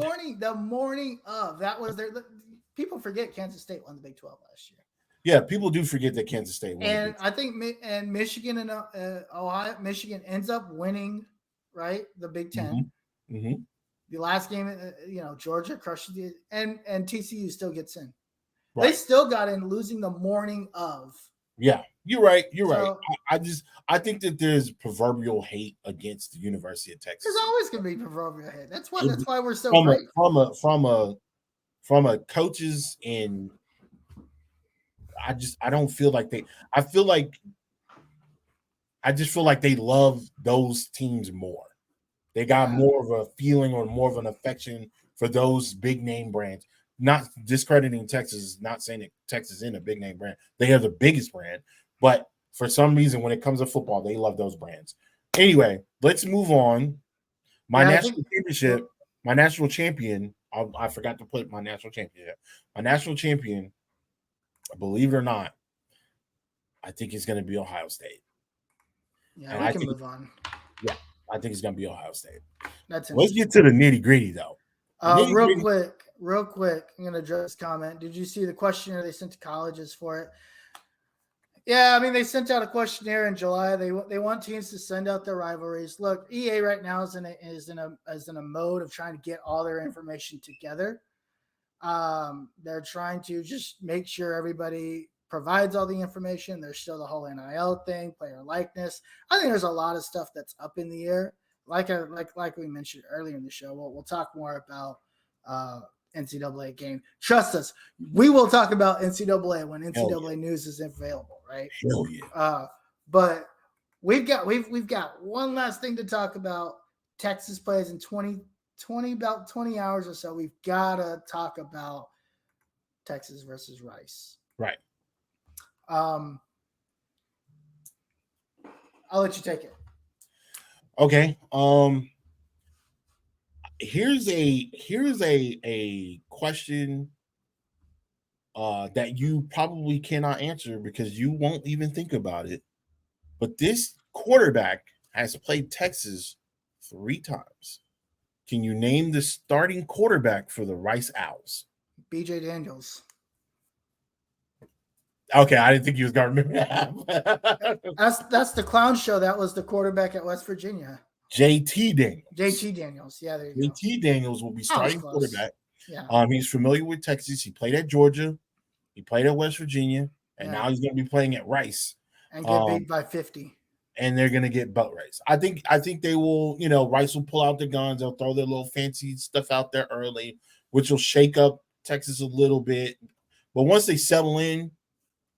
morning of. That was their. People forget Kansas State won the Big 12 last year. Yeah, people do forget that Kansas State won. And I think Michigan and Ohio, Michigan ends up winning, right? The Big 10. Mm-hmm. The last game, Georgia crushed it, and TCU still gets in. Right. They still got in, losing the morning of. Yeah, you're right. Right. I think that there's proverbial hate against the University of Texas. There's always going to be proverbial hate. That's why we're so great. From a coaches and. I don't feel like I just feel like they love those teams more. They got more of a feeling or more of an affection for those big name brands. Not discrediting Texas, not saying that Texas isn't a big name brand. They are the biggest brand, but For some reason, when it comes to football, they love those brands. Anyway, let's move on. My national championship, my national champion. I forgot to put my national champion. My national champion, believe it or not, I think it's going to be Ohio State. Yeah, and we can move on. Yeah, I think it's going to be Ohio State. Let's get to the nitty gritty though. Real quick, I'm going to address this comment. Did you see the questionnaire they sent to colleges for it? Yeah, I mean, they sent out a questionnaire in July. They want teams to send out their rivalries. Look, EA right now is in a mode of trying to get all their information together. They're trying to just make sure everybody provides all the information. There's still the whole NIL thing, player likeness. I think there's a lot of stuff that's up in the air. Like we mentioned earlier in the show, we'll talk more about NCAA game. Trust us, we will talk about NCAA when NCAA news is available, right? Hell yeah. But we've got one last thing to talk about. Texas plays in 20 hours or so. We've got to talk about Texas versus Rice. Right. I'll let you take it. Okay. Here's a question that you probably cannot answer because you won't even think about it. But this quarterback has played Texas 3 times. Can you name the starting quarterback for the Rice Owls? BJ Daniels. Okay, I didn't think you was gonna remember that. That's the clown show. That was the quarterback at West Virginia. JT Daniels. JT Daniels. Yeah, there you go. JT Daniels will be starting quarterback. Yeah. He's familiar with Texas. He played at Georgia. He played at West Virginia. And now he's going to be playing at Rice. And get beat by 50. And they're going to get butt Rice. I think they will, Rice will pull out the guns. They'll throw their little fancy stuff out there early, which will shake up Texas a little bit. But once they settle in,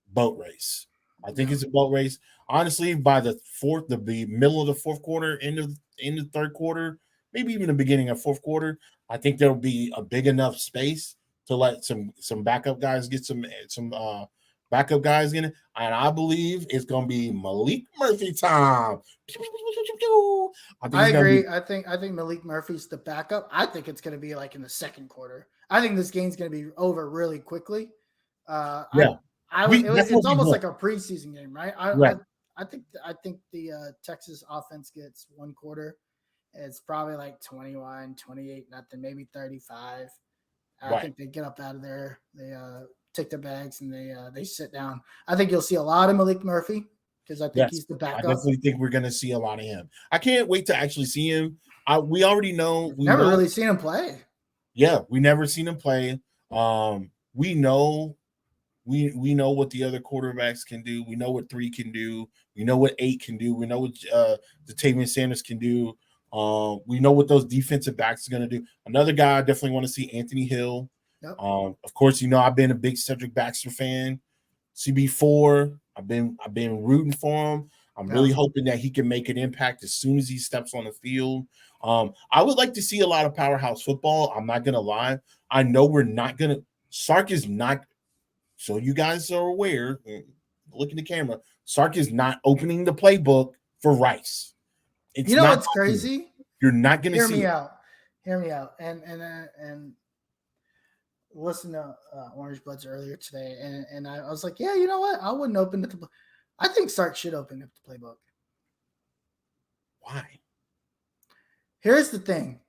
boat race. I think it's a boat race. Honestly, by the middle of the fourth quarter, end of the third quarter, maybe even the beginning of fourth quarter, I think there'll be a big enough space to let some backup guys get some backup guys in it. And I believe it's going to be Malik Murphy time. I agree. I think Malik Murphy's the backup. I think it's going to be like in the second quarter. I think this game's going to be over really quickly. It's almost like a preseason game, right? I think the Texas offense gets one quarter. It's probably like 21, 28, nothing, maybe 35. I think they get up out of there. They take their bags and they sit down. I think you'll see a lot of Malik Murphy because I think he's the backup. I definitely think we're going to see a lot of him. I can't wait to actually see him. We already know. We never really seen him play. Yeah, we never seen him play. We know what the other quarterbacks can do. We know what 3 can do. We know what 8 can do. We know what Ja'Tavion Sanders can do. We know what those defensive backs are going to do. Another guy I definitely want to see, Anthony Hill. Yep. Of course, I've been a big Cedric Baxter fan. CB4, I've been rooting for him. I'm really hoping that he can make an impact as soon as he steps on the field. I would like to see a lot of powerhouse football. I'm not going to lie. I know we're not going to – Sark is not – so you guys are aware, look at the camera, Sark is not opening the playbook for Rice. It's what's crazy? You're not going to see. Hear me out. And listen to Orange Bloods earlier today, and I was like, yeah, you know what? I wouldn't open it. I think Sark should open up the playbook. Why? Here's the thing,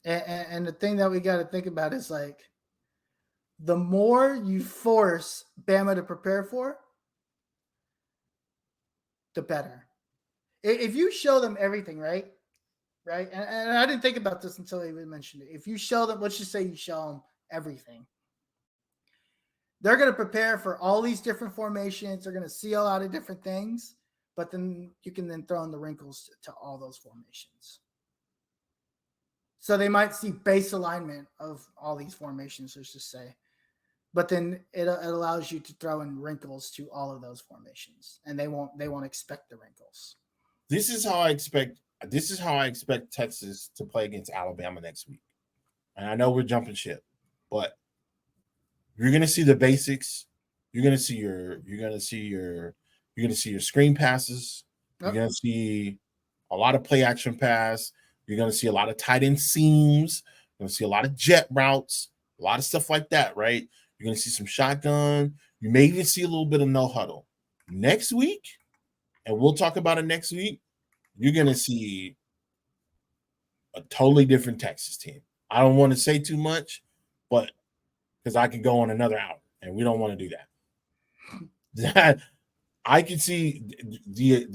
and the thing that we got to think about is like, the more you force Bama to prepare for, the better. If you show them everything, right? And I didn't think about this until you mentioned it. If you show them, let's just say you show them everything, they're going to prepare for all these different formations. They're going to see a lot of different things, but then you can then throw in the wrinkles to all those formations. So they might see base alignment of all these formations, let's just say. But then it allows you to throw in wrinkles to all of those formations, and they won't expect the wrinkles. This is how I expect Texas to play against Alabama next week. And I know we're jumping ship, but you're going to see the basics. You're going to see your You're going to see your screen passes. You're going to see a lot of play action pass. You're going to see a lot of tight end seams. You're going to see a lot of jet routes, a lot of stuff like that, right? You're going to see some shotgun. You may even see a little bit of no huddle. Next week, and we'll talk about it next week, you're going to see a totally different Texas team. I don't want to say too much, but because I could go on another hour, and we don't want to do that. I can see the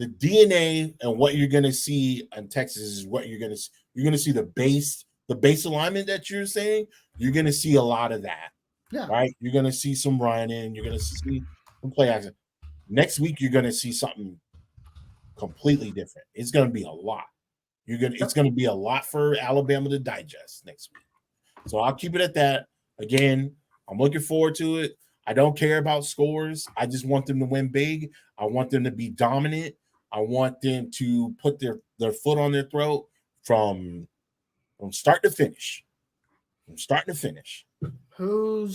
DNA and what you're going to see in Texas is what you're going to see the base alignment that you're saying. You're going to see a lot of that, right? You're going to see some running. You're going to see some play action. Next week, you're going to see something completely different. It's going to be a lot. It's going to be a lot for Alabama to digest next week. So I'll keep it at that. Again, I'm looking forward to it. I don't care about scores. I just want them to win big. I want them to be dominant. I want them to put their foot on their throat from start to finish. From start to finish. Who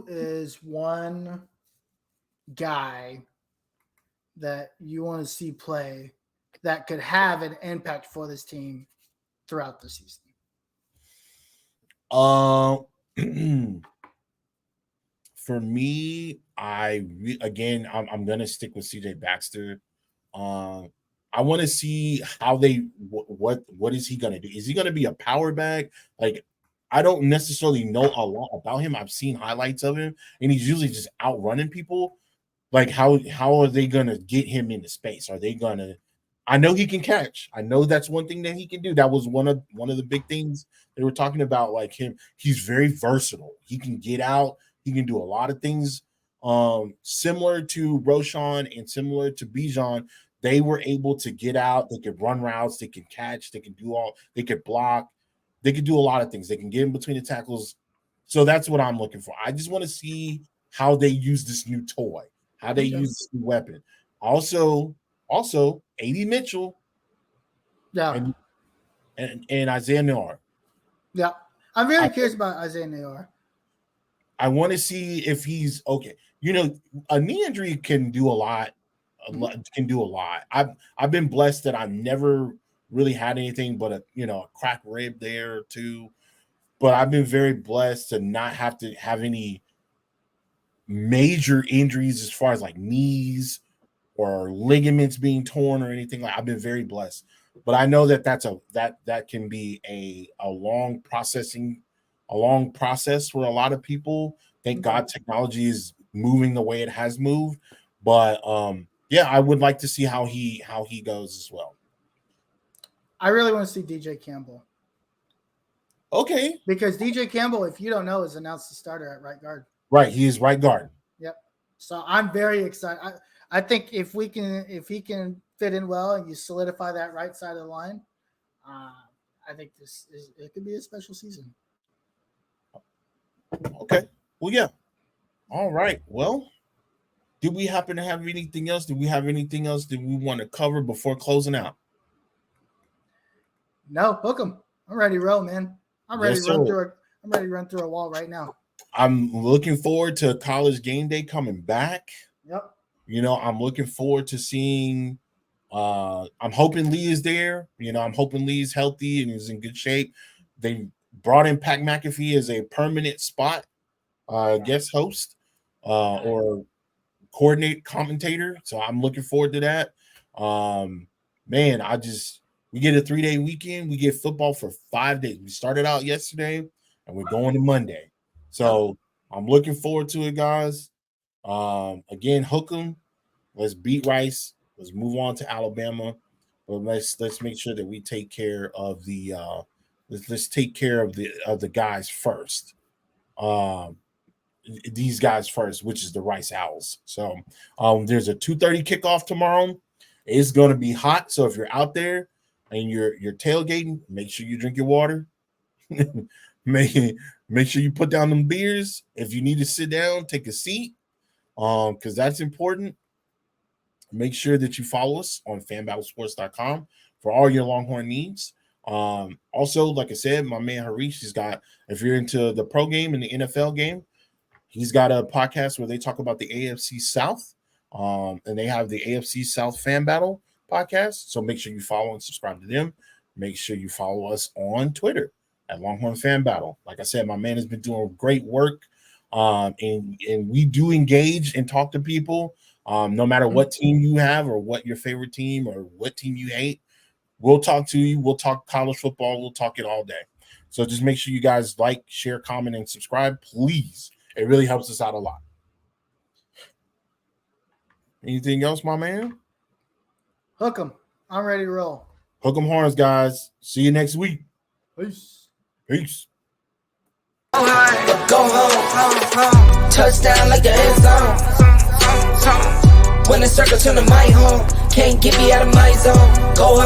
is one guy that you want to see play that could have an impact for this team throughout the season? For me, I'm gonna stick with CJ Baxter. I want to see how what is he gonna do? Is he gonna be a power back? Like, I don't necessarily know a lot about him. I've seen highlights of him, and he's usually just outrunning people. Like, how are they gonna get him into space? Are they gonna? I know he can catch. I know that's one thing that he can do. That was one of the big things they were talking about. Like him, he's very versatile. He can get out. He can do a lot of things. Similar to Roschon and similar to Bijan, they were able to get out. They could run routes. They could catch. They could block. They could do a lot of things. They can get in between the tackles. So that's what I'm looking for. I just want to see how they use this new toy, how they use this new weapon. Also, A.D. Mitchell, and Isaiah Neyor. Yeah, I'm very curious about Isaiah Neyor. I want to see if he's okay. You know, a knee injury can do a lot. I've been blessed that I've never really had anything but a cracked rib there or two. But I've been very blessed to not have to have any major injuries as far as like knees or ligaments being torn or anything. Like, I've been very blessed. But I know that that can be a long process for a lot of people. Thank God technology is moving the way it has moved. But I would like to see how he goes as well. I really want to see DJ Campbell. Okay. Because DJ Campbell, if you don't know, is announced the starter at right guard. Right, he is right guard. Yep. So I'm very excited. I think if he can fit in well and you solidify that right side of the line, I think it could be a special season. Okay. Well, yeah. All right. Well, did we happen to have anything else? Did we have anything else that we want to cover before closing out? No, hook 'em. I'm ready to roll, man. I'm ready to run through a wall right now. I'm looking forward to College Game Day coming back. Yep. I'm looking forward to seeing. I'm hoping Lee is there. I'm hoping Lee's healthy and is in good shape. They brought in Pat McAfee as a permanent spot guest host or commentator. So I'm looking forward to that. Man, we get a 3-day weekend. We get football for 5 days. We started out yesterday and we're going to Monday. So I'm looking forward to it, guys. Again, hook 'em. Let's beat Rice. Let's move on to Alabama. But let's make sure that we take care of the let's take care of the guys first. These guys first, which is the Rice Owls. So there's a 2:30 kickoff tomorrow. It's going to be hot. So if you're out there and you're tailgating, make sure you drink your water. make sure you put down them beers. If you need to sit down, take a seat, because that's important. Make sure that you follow us on fanbattlesports.com for all your Longhorn needs. Also, like I said, my man Harish has got, if you're into the pro game and the NFL game, He's got a podcast where they talk about the AFC South, and they have the AFC South Fan Battle podcast. So make sure you follow and subscribe to them. Make sure you follow us on Twitter at Longhorn Fan Battle. Like I said, my man has been doing great work, and we do engage and talk to people. No matter what team you have or what your favorite team or what team you hate, we'll talk to you. We'll talk college football. We'll talk it all day. So just make sure you guys like, share, comment, and subscribe, please. It really helps us out a lot. Anything else, my man? Hook 'em. I'm ready to roll. Hook 'em horns, guys. See you next week. Peace. Peace. Go home. Touchdown like an end zone. When the circle turn to my home, can't get me out of my zone. Go hard.